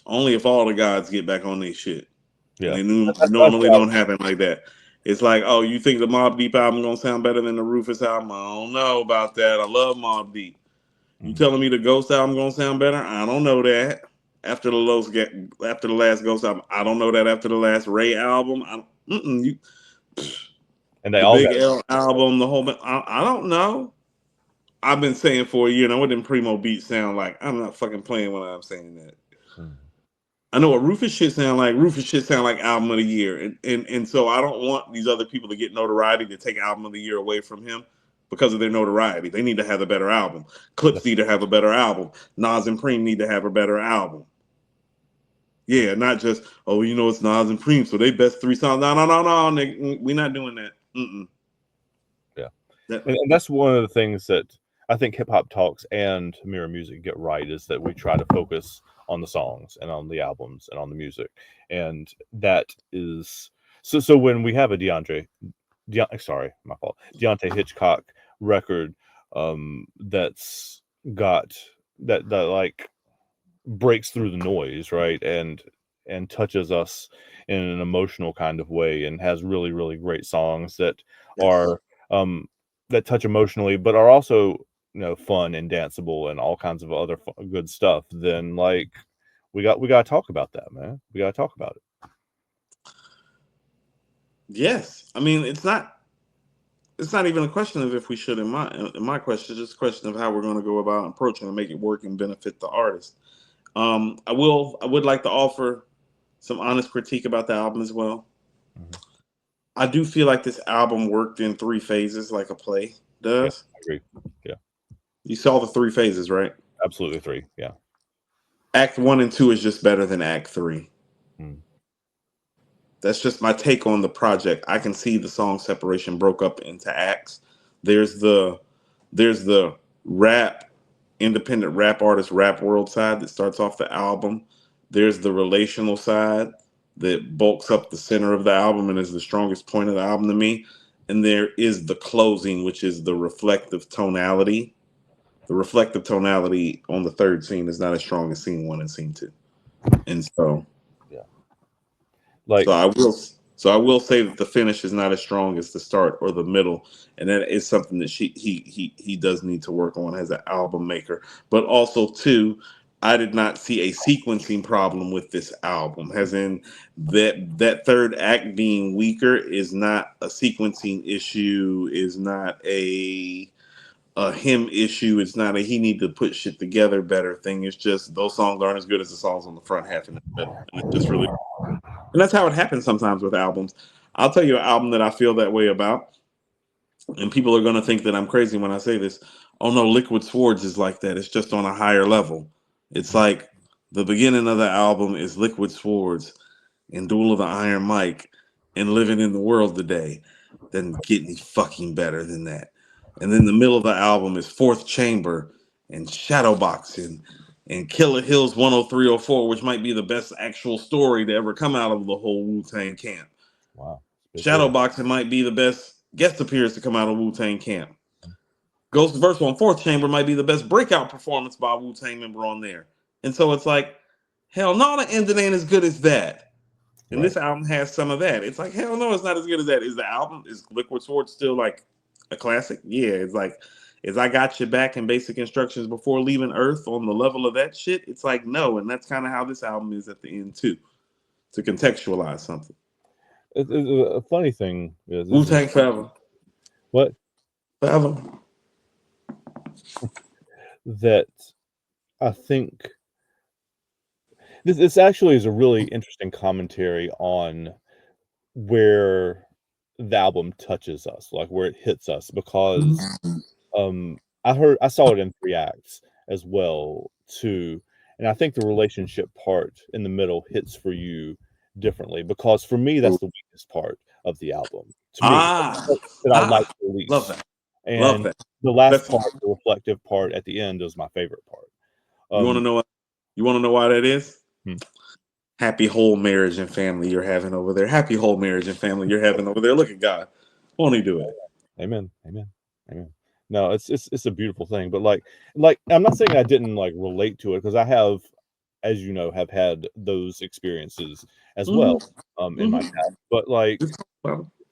only if all the gods get back on their shit. Yeah. And they normally don't happen like that. It's like, oh, you think the Mobb Deep album gonna sound better than the Rufus album? I don't know about that. I love Mobb Deep. You telling me the Ghost album gonna sound better? I don't know that. After the last Ghost album, I don't know that. After the last Ray album, and they the all Big L album, the whole. I don't know. I've been saying for a year now, what did Primo beats sound like? I'm not fucking playing when I'm saying that. I know what Rufus shit sound like. Rufus shit sound like album of the year, and so I don't want these other people to get notoriety to take album of the year away from him because of their notoriety. They need to have a better album. Clips need to have a better album. Nas and Preem need to have a better album. Yeah, not just it's Nas and Preem, so they best 3 songs. No, we're not doing that. Yeah, and that's one of the things that I think Hip Hop Talks and Mirror Music get right, is that we try to focus on the songs and on the albums and on the music, and that is so when we have a Deante Hitchcock record that's got that like breaks through the noise, right, and touches us in an emotional kind of way, and has really, really great songs that are that touch emotionally, but are also fun and danceable and all kinds of other good stuff. Then like we got to talk about that, man. We got to talk about it. Yes, I mean it's not even a question of if we should. In my question, it's just a question of how we're going to go about approaching and make it work and benefit the artist. I would like to offer some honest critique about the album as well. I do feel like this album worked in 3 phases, like a play does. Yeah, I agree. Yeah, you saw the 3 phases, right? Absolutely 3. Yeah. Act 1 and 2 is just better than Act 3. That's just my take on the project. I can see the song separation broke up into acts. There's the rap, independent rap artist, rap world side that starts off the album. There's the relational side that bulks up the center of the album and is the strongest point of the album to me. And there is the closing, which is the reflective tonality. The reflective tonality on the 3rd scene is not as strong as scene 1 and scene 2. And so, so I will say that the finish is not as strong as the start or the middle, and that is something that he does need to work on as an album maker. But also too, I did not see a sequencing problem with this album, as in that 3rd act being weaker is not a sequencing issue, is not a him issue. It's not a he need to put shit together better thing. It's just those songs aren't as good as the songs on the front half and the middle. And it's just really, and that's how it happens sometimes with albums. I'll tell you an album that I feel that way about. and people are going to think that I'm crazy when I say this. Oh no, Liquid Swords is like that. It's just on a higher level. It's like the beginning of the album is Liquid Swords and Duel of the Iron Mike and Living in the World Today. Doesn't get any fucking better than that. And then the middle of the album is Fourth Chamber and Shadowboxing and Killer Hills 10304, which might be the best actual story to ever come out of the whole Wu-Tang camp. Wow. Shadowboxing might be the best guest appearance to come out of Wu-Tang camp. Ghost Verse on Fourth Chamber might be the best breakout performance by a Wu-Tang member on there. And so it's like, hell no, the ending ain't as good as that. And this album has some of that. It's like, hell no, it's not as good as that. Is Liquid Sword still like a classic? Yeah, it's like, is I Got Your Back and Basic Instructions Before Leaving Earth on the level of that shit? It's like, no. And that's kind of how this album is at the end too, to contextualize something. A funny thing is Wu-Tang Forever. What? Forever. That I think this actually is a really interesting commentary on where the album touches us, like where it hits us, because I saw it in 3 acts as well too, and I think the relationship part in the middle hits for you differently, because for me that's the weakest part of the album to me, that I like the least. Love that. And Love that. the last part, the reflective part at the end, is my favorite part. You want to know what? You want to know why that is? Hmm. Happy whole marriage and family you're having over there. Happy whole marriage and family you're having over there. Look at God. Won't he do it? Amen. Amen. Amen. No, it's a beautiful thing. But like I'm not saying I didn't like relate to it, because I have, as you know, have had those experiences as well in my past. But like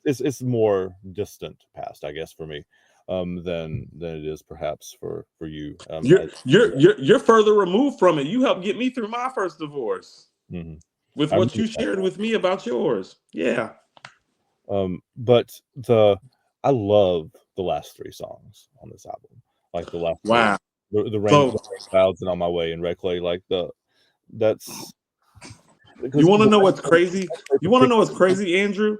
it's more distant past, I guess, for me than it is perhaps for you. You're further removed from it. You helped get me through my first divorce with what you shared with me about yours. Yeah. But I love the last 3 songs on this album. Like the last the Rain Clouds and On My Way and Red Clay. Like that's. You want to know what's crazy? You want to know what's crazy, Andrew?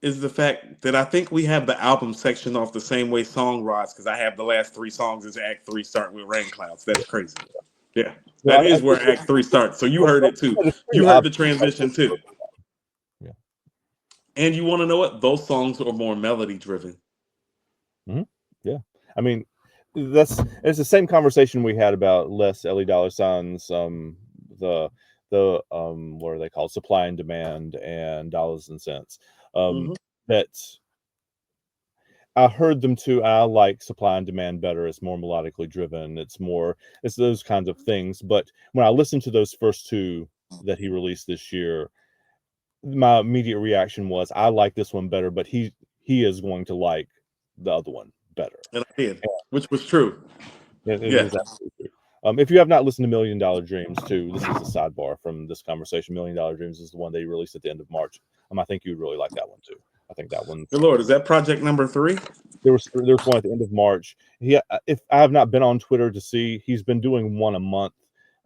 Is the fact that I think we have the album section off the same way song rides, because I have the last 3 songs as Act 3 start with Rain Clouds. That's crazy. Yeah, that is where Act 3 starts. So you heard it too. You heard the transition too. Yeah. And you want to know what? Those songs are more melody driven. Yeah, I mean, it's the same conversation we had about less Ellie Dollar Signs, the what are they called, Supply and Demand and Dollars and Cents. That I heard them too. I like Supply and Demand better. It's more melodically driven. It's those kinds of things. But when I listened to those first 2 that he released this year, my immediate reaction was, I like this one better, but he is going to like the other one better. And I did, which was true. It is absolutely true. If you have not listened to $1 Million Dreams too, this is a sidebar from this conversation. $1 Million Dreams is the one they released at the end of March. I think you'd really like that one too. I think that one. Good Lord, is that project number 3? There was one at the end of March. If I have not been on Twitter to see, he's been doing one a month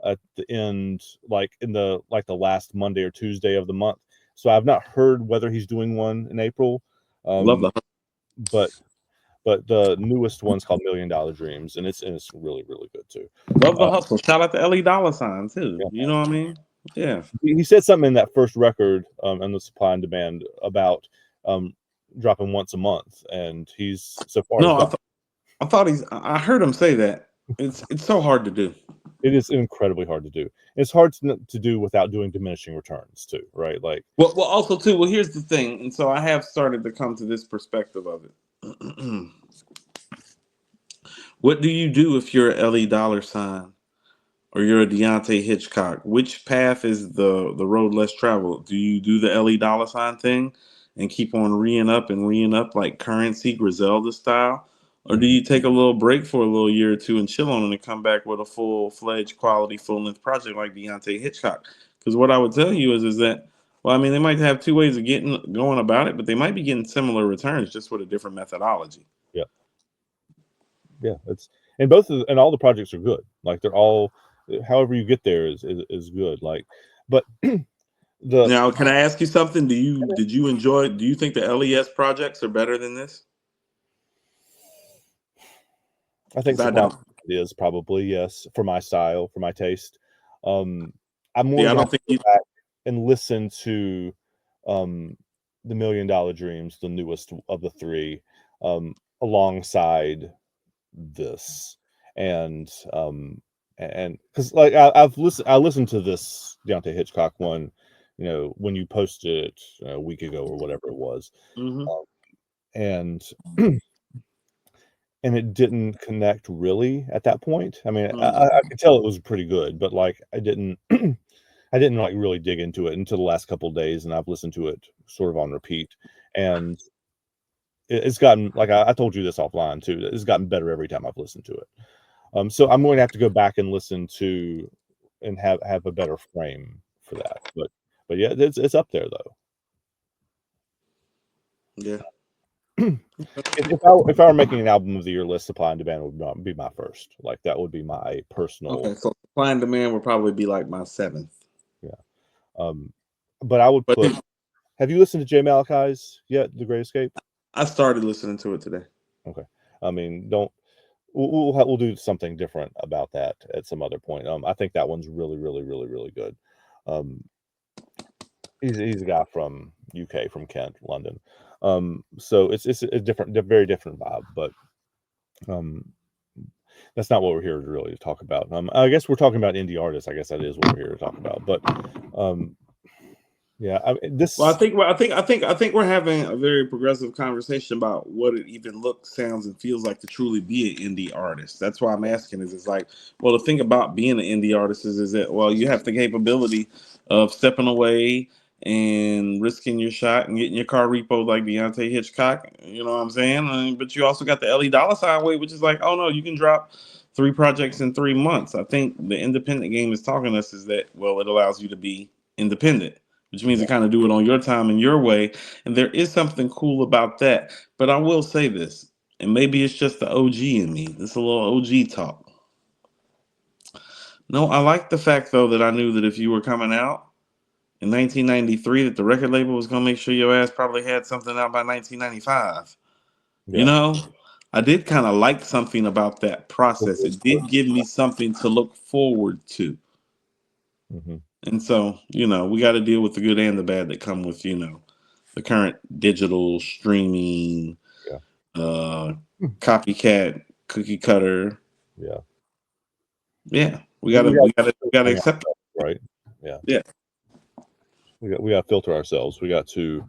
at the end, like in the last Monday or Tuesday of the month. So I've not heard whether he's doing one in April. Love that. But the newest one's called $1 Million Dreams, and it's really, really good too. Love the hustle. Shout out to Ellie Dollar Sign too. Yeah. You know what I mean? Yeah. He said something in that first record, and the Supply and Demand, about dropping once a month, and he's so far. No, I heard him say that. It's so hard to do. It is incredibly hard to do. It's hard to do without doing diminishing returns too, right? Like, well, also too. Well, here's the thing, and so I have started to come to this perspective of it. What do you do if you're an Ellie Dollar Sign or you're a Deante Hitchcock? Which path is the road less traveled? Do you do the Ellie Dollar Sign thing and keep on re-ing up like Currency, Griselda style? Or do you take a little break for a little year or 2 and chill on it and come back with a full-fledged quality full-length project like Deante Hitchcock? Because what I would tell you is that, well, I mean, they might have 2 ways of going about it, but they might be getting similar returns just with a different methodology. Yeah. Yeah, and all the projects are good. Like, they're all, however you get there is good. Like, but now, can I ask you something? Do you think the LES projects are better than this? I think 'Cause I don't. it is probably, yes, for my style, for my taste. I'm See, going I to have don't to think go you. back and listen to the $1 Million Dreams, the newest of the three, alongside this, and because like I listened to this Deante Hitchcock one, when you posted it a week ago or whatever it was, Mhm. and and it didn't connect really at that point. I mean, Mhm. I could tell it was pretty good, but like I didn't I didn't like really dig into it until the last couple of days, and I've listened to it sort of on repeat, and it's gotten like I told you this offline too. It's gotten better every time I've listened to it. So I'm going to have to go back and listen to and have a better frame for that. But yeah, it's up there though. Yeah. If I were making an album of the year list, Supply and Demand would be my first. Like that would be my personal. Okay. So Supply and Demand would probably be like my 7th. Yeah. Um, but I would But put. Have you listened to Jay Malachi's yet? The Great Escape. I started listening to it today. Okay. I mean, don't. We'll do something different about that at some other point. I think that one's really, really, really, really good. Um, he's a guy from UK, from Kent, London. So it's a very different vibe, but um, that's not what we're here to really talk about. I guess we're talking about indie artists. I guess that is what we're here to talk about. But um, yeah, Well, this. I think we're having a very progressive conversation about what it even looks, sounds, and feels like to truly be an indie artist. That's why I'm asking. It's like, well, the thing about being an indie artist is that, well, you have the capability of stepping away and risking your shot and getting your car repoed like Deante Hitchcock. You know what I'm saying? But you also got the Ellie Dollar Sign way, which is like, oh no, you can drop 3 projects in 3 months. I think the independent game is talking to us is that, well, it allows you to be independent, which means Yeah. to kind of do it on your time and your way. And there is something cool about that. But I will say this, and maybe it's just the OG in me. This is a little OG talk. No, I like the fact though that I knew that if you were coming out in 1993, that the record label was gonna make sure your ass probably had something out by 1995. You Yeah. know, I did kind of like something about that process. It did give me something to look forward to. Mm-hmm. And so, we got to deal with the good and the bad that come with, the current digital streaming, Yeah. uh, copycat, cookie cutter. Yeah. Yeah, we We gotta, got we gotta, we gotta hang out, accept right? Yeah. it. Yeah, We got to filter ourselves. We got to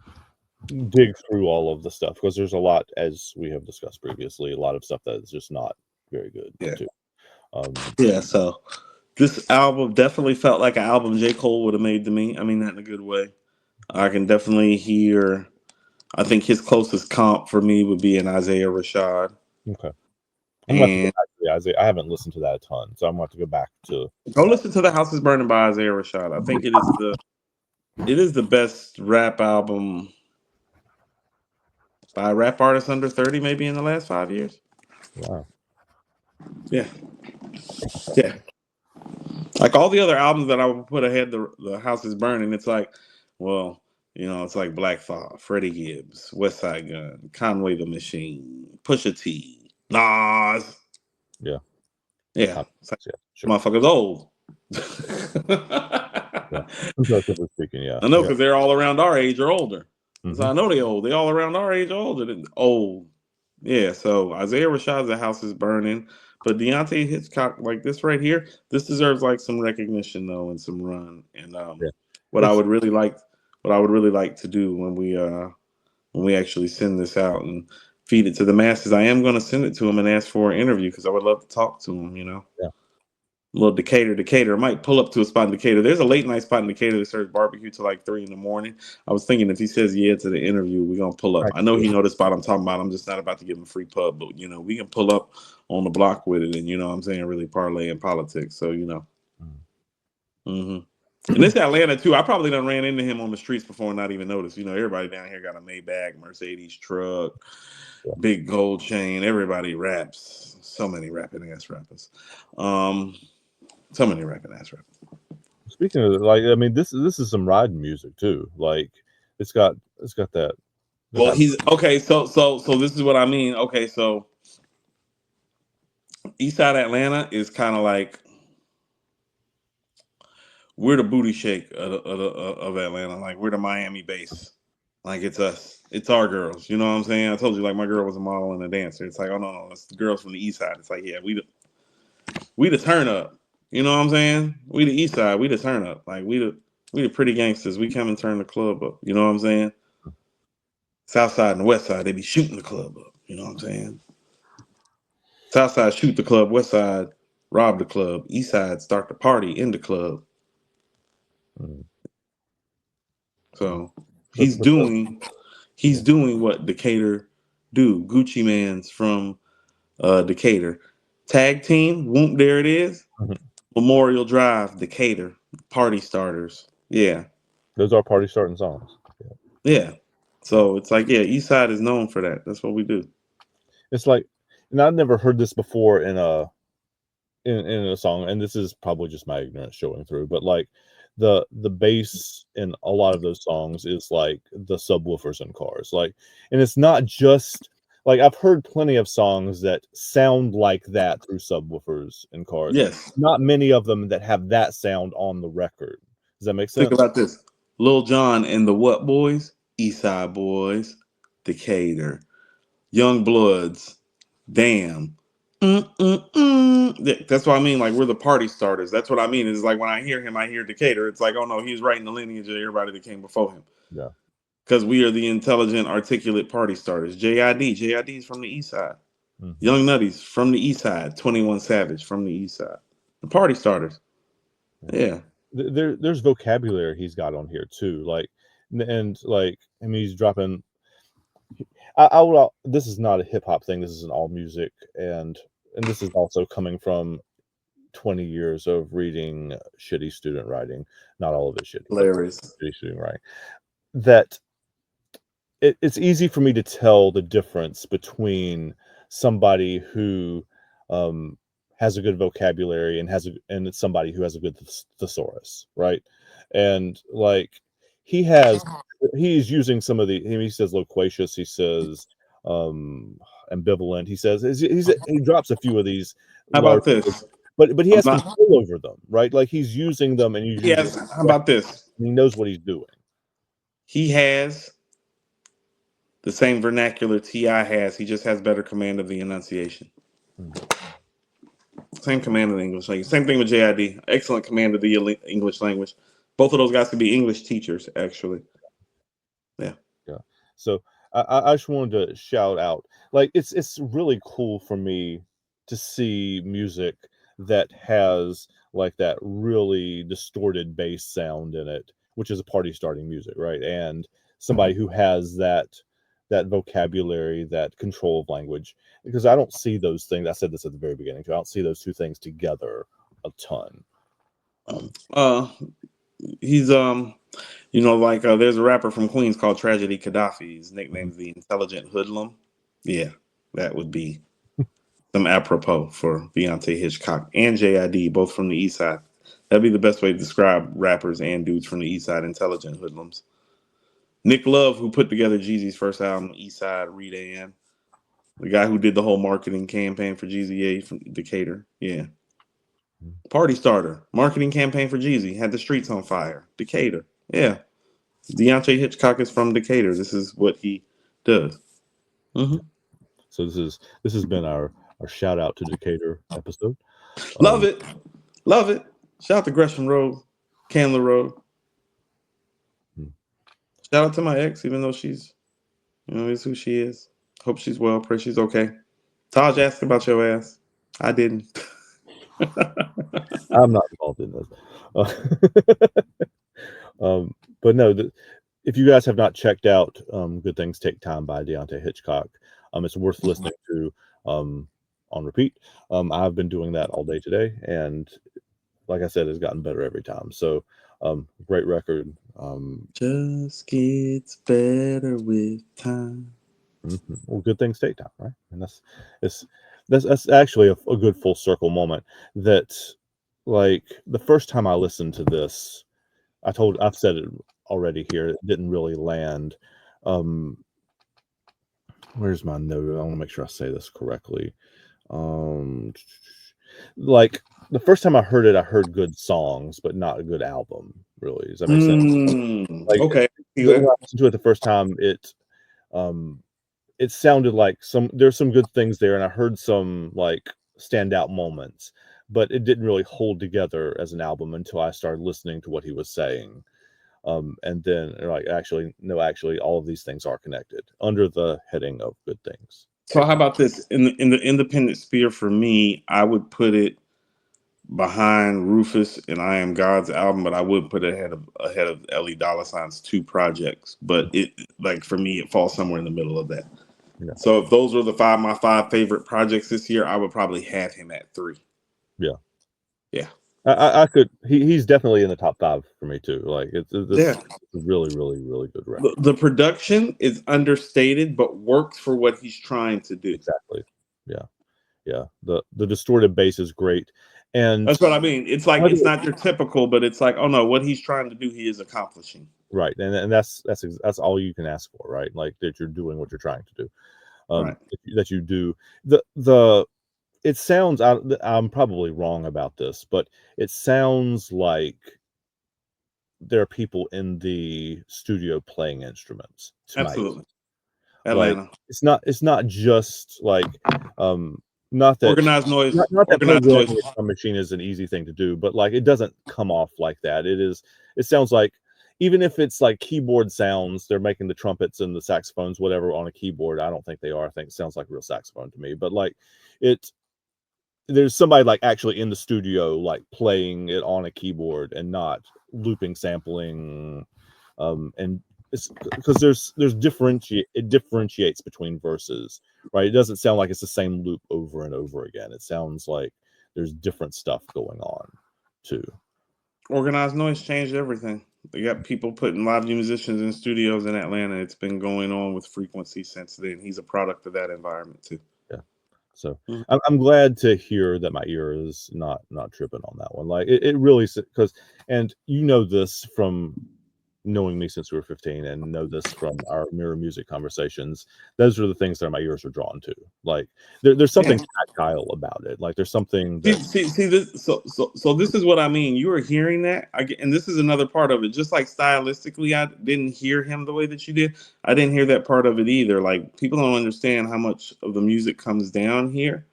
dig through all of the stuff because there's a lot, as we have discussed previously, a lot of stuff that is just not very good yeah, too. Um, yeah. So this album definitely felt like an album J. Cole would have made to me. I mean that in a good way. I can definitely hear. I think his closest comp for me would be an Isaiah Rashad. okay. I'm gonna have to go And back to the Isaiah. I haven't listened to that a ton, so I'm gonna have to go back to go that. listen to "The House Is Burning" by Isaiah Rashad. I think it is the best rap album by a rap artist under 30, maybe in the last 5 years. Wow. Yeah, yeah. Like all the other albums that I would put ahead, the House Is Burning. It's like, well, it's like Black Thought, Freddie Gibbs, West Side Gun, Conway the Machine, Pusha T, Nas. Yeah. Yeah, it's like, Yeah. Sure. motherfuckers old. Yeah. Comparatively speaking, yeah. I know Yeah. because they're all around our age or older. So Mm-hmm. I know they old. They all around our age or older than old. Yeah. So Isaiah Rashad's "The House Is Burning," but Deante Hitchcock, like this right here, this deserves like some recognition though and some run. And Yeah. what I It's would really like, to do when we actually send this out and feed it to the masses, I am going to send it to him and ask for an interview because I would love to talk to him. yeah. Little Decatur. I might pull up to a spot in Decatur. There's a late night spot in Decatur that serves barbecue till like 3 in the morning. I was thinking if he says yeah to the interview, we're gonna pull up. Right. I know he know the spot I'm talking about. I'm just not about to give him a free pub, but we can pull up on the block with it, and what I'm saying, really parlay in politics. So hmm And this Atlanta too. I probably done ran into him on the streets before and not even noticed. Everybody down here got a Maybach, Mercedes truck, Yeah. big gold chain. Everybody raps. So many rapping ass rappers. So many rapping ass rappers. Speaking of like, I mean, this is some riding music too. Like, it's got that. Well, he's okay. So this is what I mean. Okay, so East Side Atlanta is kind of like we're the booty shake of Atlanta. Like we're the Miami base. Like it's us. It's our girls. You know what I'm saying? I told you like my girl was a model and a dancer. It's like, oh no, it's the girls from the East Side. It's like, yeah, we the turn up. You know what I'm saying? We the East Side. We the turn up. Like we the pretty gangsters. We come and turn the club up. You know what I'm saying? South Side and West Side, they be shooting the club up. You know what I'm saying? South Side shoot the club. West Side rob the club. East Side start the party in the club. So he's doing what Decatur do. Gucci Man's from Decatur. Tag team, whoop, there it is. Memorial Drive, Decatur. Party starters. Yeah. Those are party starting songs. Yeah. So it's like, yeah, East Side is known for that. That's what we do. It's like, and I've never heard this before in a song, and this is probably just my ignorance showing through, but like the bass in a lot of those songs is like the subwoofers in cars. Like, and it's not just like I've heard plenty of songs that sound like that through subwoofers in cars. Yes. Not many of them that have that sound on the record. Does that make sense? Think about this. Lil Jon and the What Boys? East Side Boys, Decatur, Young Bloods, Damn. That's what I mean. Like we're the party starters. That's what I mean. It's like when I hear him, I hear Decatur. It's like, oh no, he's right in the lineage of everybody that came before him. Yeah. Because we are the intelligent, articulate party starters. JID is from the East Side. Mm-hmm. Young Nutties from the East Side. 21 Savage from the East Side. The party starters. Yeah. There's vocabulary he's got on here too. Like, and like, I mean, he's dropping. This is not a hip hop thing. This is an all music, and this is also coming from 20 years of reading shitty student writing. Not all of it shitty. Hilarious. Shitty student writing. That it's easy for me to tell the difference between somebody who has a good vocabulary and it's somebody who has a good thesaurus, right? And like he's using some of he says loquacious, he says ambivalent, he says he drops a few of these. How about this? But he has control over them, right? Like he's using them and he's using them. How about this? He knows what he's doing. He has the same vernacular T.I. has. He just has better command of the enunciation. Same command of the English language. Same thing with JID. Excellent command of the English language. Both of those guys could be English teachers, actually. Yeah. Yeah. So I just wanted to shout out. Like it's really cool for me to see music that has like that really distorted bass sound in it, which is a party starting music, right? And somebody who has that vocabulary, that control of language, because I don't see those things. I said this at the very beginning too. I don't see those two things together a ton. He's like there's a rapper from Queens called Tragedy Gaddafi. His nickname's the Intelligent Hoodlum. Yeah, that would be some apropos for Deante, Hitchcock, and JID, both from the East Side. That'd be the best way to describe rappers and dudes from the East Side, intelligent hoodlums. Nick Love, who put together Jeezy's first album, East Side, Rita Ann. The guy who did the whole marketing campaign for Jeezy A from Decatur. Yeah. Party starter. Marketing campaign for Jeezy. Had the streets on fire. Decatur. Yeah. Deante Hitchcock is from Decatur. This is what he does. Mm-hmm. So this has been our shout out to Decatur episode. Love it. Love it. Shout out to Gresham Road, Candler Road. Shout out to my ex, even though she's, is who she is. Hope she's well. Pray she's okay. Taj asked about your ass. I didn't. I'm not involved in this. But no, if you guys have not checked out Good Things Take Time by Deante Hitchcock, it's worth listening to on repeat. I've been doing that all day today, and like I said, it's gotten better every time. So great record. Just gets better with time. Mm-hmm. Well, good things take time, right? And that's actually a good full circle moment. That like the first time I listened to this, I've said it already here. It didn't really land. Where's my note? I want to make sure I say this correctly. Um, like the first time I heard it, I heard good songs, but not a good album. Really, does that make sense? Like Okay. See when I that? listened to it the first time, um, it sounded like there's some good things there, and I heard some like standout moments, but it didn't really hold together as an album until I started listening to what he was saying. And then like actually, no, actually, all of these things are connected under the heading of good things. So how about this? In the independent sphere for me, I would put it behind Rufus and I Am God's album, but I would put it ahead of Ellie Dollar Sign's two projects. But it like for me, it falls somewhere in the middle of that. Yeah. So if those were my five favorite projects this year, I would probably have him at 3. Yeah. Yeah. I could. He's definitely in the top 5 for me too. Like this Yeah. is a really, really, really good record. The production is understated, but works for what he's trying to do. Exactly. Yeah. Yeah. The distorted bass is great, and That's what I mean. It's like it's not your typical, but it's like, oh no, what he's trying to do, he is accomplishing. right, and that's all you can ask for, right? Like that you're doing what you're trying to do. Right. That you do the. It sounds. I'm probably wrong about this, but it sounds like there are people in the studio playing instruments tonight. Absolutely. Atlanta. Like it's not just like not that Organized noise. not that Organized programming noise. a drum machine is an easy thing to do, but like it doesn't come off like that. It sounds like even if it's like keyboard sounds, they're making the trumpets and the saxophones, whatever, on a keyboard. I don't think they are. I think it sounds like real saxophone to me. But like there's somebody like actually in the studio like playing it on a keyboard and not looping, sampling, and it's because it differentiates between verses, right? It doesn't sound like it's the same loop over and over again. It sounds like there's different stuff going on too. Organized noise changed everything. They got people putting live musicians in studios in Atlanta. It's been going on with Frequency since then. He's a product of that environment too. Yeah. So I'm glad to hear that my ear is not tripping on that one. Like it really, because, and you know this from knowing me since we were 15 and know this from our mirror music conversations. Those are the things that my ears are drawn to. Like there's something tactile about it. Like there's something that see this. So this is what I mean. You were hearing that, and this is another part of it. Just like stylistically, I didn't hear him the way that you did. I didn't hear that part of it either. Like people don't understand how much of the music comes down here.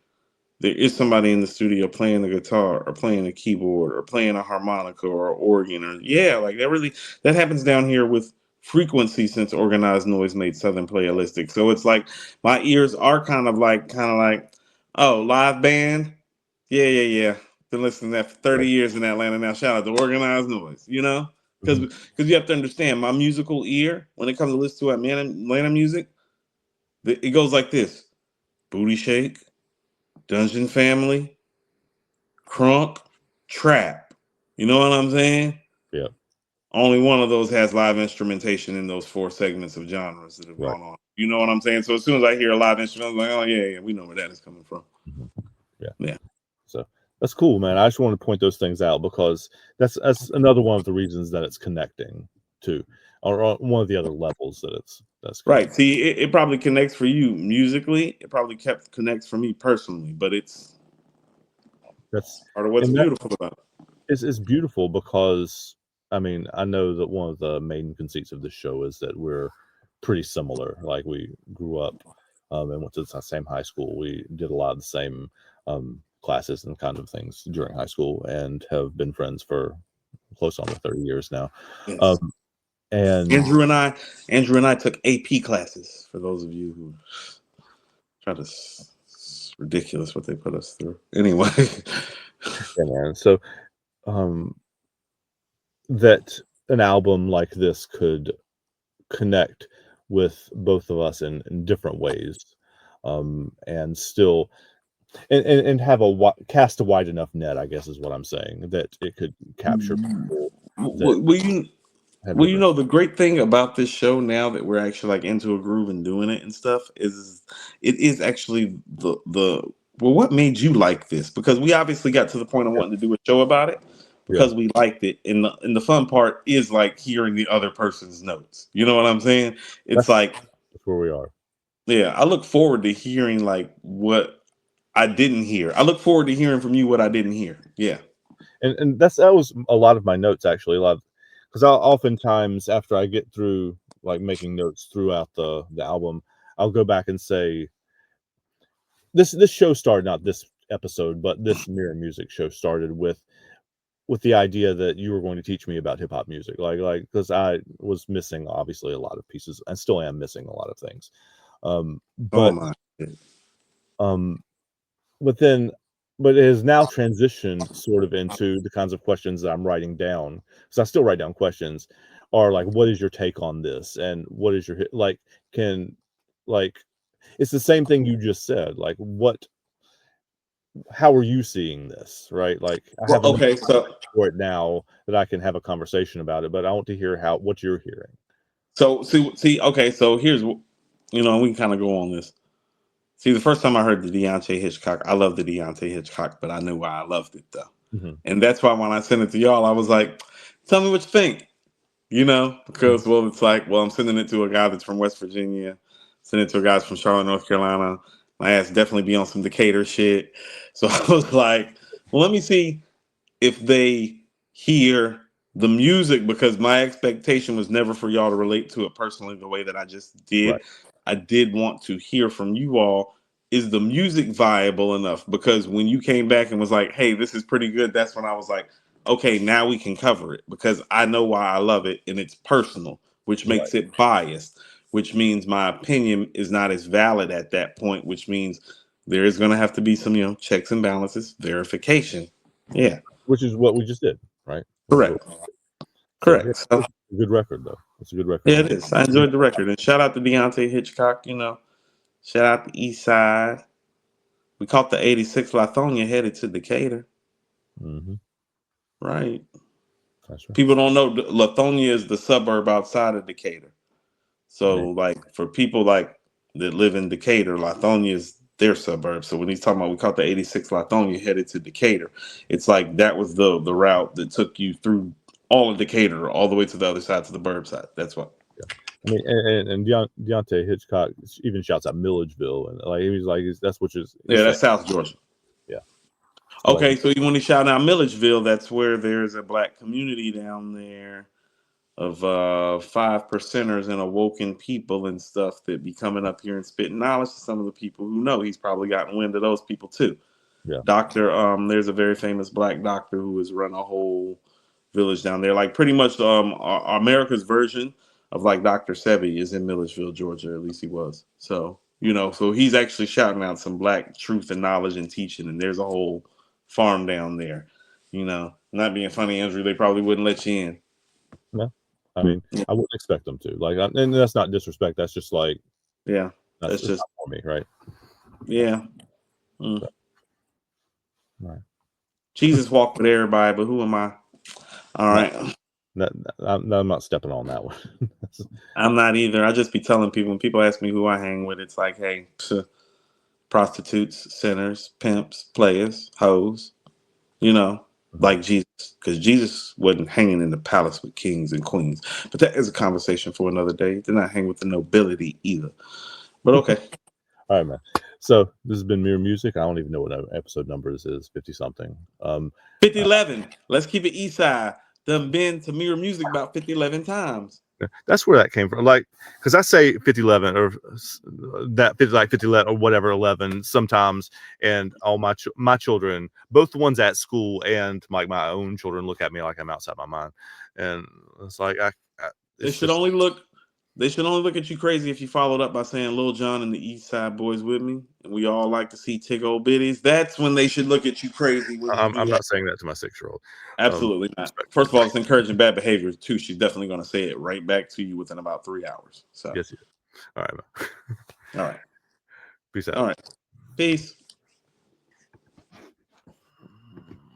There is somebody in the studio playing the guitar or playing a keyboard or playing a harmonica or an organ like that happens down here with Frequency since Organized Noise made Southern Playalistic. So it's like my ears are kind of like, oh, live band. Yeah. Been listening to that for 30 years in Atlanta now. Shout out to Organized Noise, because you have to understand my musical ear when it comes to listen to Atlanta music, it goes like this: Booty Shake, Dungeon Family, Crunk, Trap. You know what I'm saying? Yeah. Only one of those has live instrumentation in those 4 segments of genres that have gone on. You know what I'm saying? So as soon as I hear a live instrument, I'm like, oh yeah, we know where that is coming from. Yeah. So that's cool, man. I just wanted to point those things out because that's another one of the reasons that it's connecting to, or one of the other levels that that's right. See, it probably connects for you musically. It probably connects for me personally, but that's part of what's beautiful about it. It's beautiful because I mean I know that one of the main conceits of this show is that we're pretty similar. Like we grew up and went to the same high school. We did a lot of the same classes and kind of things during high school and have been friends for close on to 30 years now. Yes. And Andrew and I took AP classes, for those of you who try to, it's ridiculous what they put us through. Anyway. Yeah, man. So that an album like this could connect with both of us in different ways, and still and have cast a wide enough net, I guess is what I'm saying, that it could capture people. Well, you know, the great thing about this show now that we're actually like into a groove and doing it and stuff is it is actually what made you like this? Because we obviously got to the point of wanting to do a show about it because we liked it. And the fun part is like hearing the other person's notes. You know what I'm saying? It's that's where we are. Yeah, I look forward to hearing like what I didn't hear. I look forward to hearing from you what I didn't hear. Yeah. And that was a lot of my notes, actually. Because I'll oftentimes, after I get through like making notes throughout the album, I'll go back and say, this show started, not this episode, but this Mirror Music show started with the idea that you were going to teach me about hip hop music, like because I was missing obviously a lot of pieces. I still am missing a lot of things, Oh but my. but it has now transitioned sort of into the kinds of questions that I'm writing down. So I still write down questions, are like, what is your take on this, and what is your like? It's the same thing you just said. Like, how are you seeing this, right? Like, I have enough Okay, so for it now that I can have a conversation about it, but I want to hear what you're hearing. see. Okay, so here's we can kind of go on this. See, the first time I heard the Deante Hitchcock, I love the Deante Hitchcock, but I knew why I loved it though, and that's why when I sent it to y'all, I was like, "Tell me what you think," because it's like, well, I'm sending it to a guy that's from West Virginia, sending it to a guy that's from Charlotte, North Carolina. My ass definitely be on some Decatur shit, so I was like, well, let me see if they hear the music, because my expectation was never for y'all to relate to it personally the way that I just did. Right. I did want to hear from you all. Is the music viable enough? Because when you came back and was like, hey, this is pretty good, that's when I was like, okay, now we can cover it, because I know why I love it, and it's personal, which makes it biased, which means my opinion is not as valid at that point, which means there is going to have to be some, checks and balances, verification. Yeah. Which is what we just did, right? Correct. Correct. It's So, a good record, though. It's a good record. yeah, it is. I enjoyed the record. And shout out to Deante Hitchcock, Shout out to East Side. We caught the 86 Lithonia headed to Decatur. Mm-hmm. Right. That's right. People don't know Lithonia is the suburb outside of Decatur. So, like, for people like that live in Decatur, Lithonia is their suburb. So when he's talking about we caught the 86 Lithonia headed to Decatur, it's like that was the route that took you through all of Decatur, all the way to the other side, to the burb side. That's what. Yeah. I mean, and Deante Hitchcock even shouts out Milledgeville, and like he was like, that's which is that's South Georgia. Yeah. Okay, so you want to shout out Milledgeville? That's where there's a black community down there of 5%ers and awoken people and stuff that be coming up here and spitting knowledge to some of the people who know. He's probably gotten wind of those people too. Yeah. Doctor, there's a very famous black doctor who has run a whole village down there. Like pretty much America's version of like Dr. Sebi is in Milledgeville, Georgia. At least he was. So, so he's actually shouting out some black truth and knowledge and teaching. And there's a whole farm down there. Not being funny, Andrew, they probably wouldn't let you in. No. I mean, I wouldn't expect them to. Like, and that's not disrespect. That's just like, yeah, that's just for me, right? Yeah. Mm. So, right. Jesus walked with everybody, but who am I? All right. I'm not stepping on that one. I'm not either. I just be telling people, when people ask me who I hang with, it's like, hey, prostitutes, sinners, pimps, players, hoes, like Jesus, because Jesus wasn't hanging in the palace with kings and queens. But that is a conversation for another day. Did not hang with the nobility either. But okay. All right, man. So this has been Mirror Music. I don't even know what episode number this is, 50 something. 5011. Let's keep it east side. Done been to Mirror Music about 5011 times. That's where that came from. Like, because I say 5011 or that 5011 or whatever 11 sometimes, and all my children, both the ones at school and like my own children, look at me like I'm outside my mind, and it's like They should only look at you crazy if you followed up by saying Lil Jon and the East Side Boys with me, and we all like to see Tig Old Bitties. That's when they should look at you crazy. I'm not saying that to my 6-year-old. Absolutely not. First of all, it's encouraging bad behavior too. She's definitely going to say it right back to you within about 3 hours. So yes, all right, man. All right. Peace out. All right. Peace.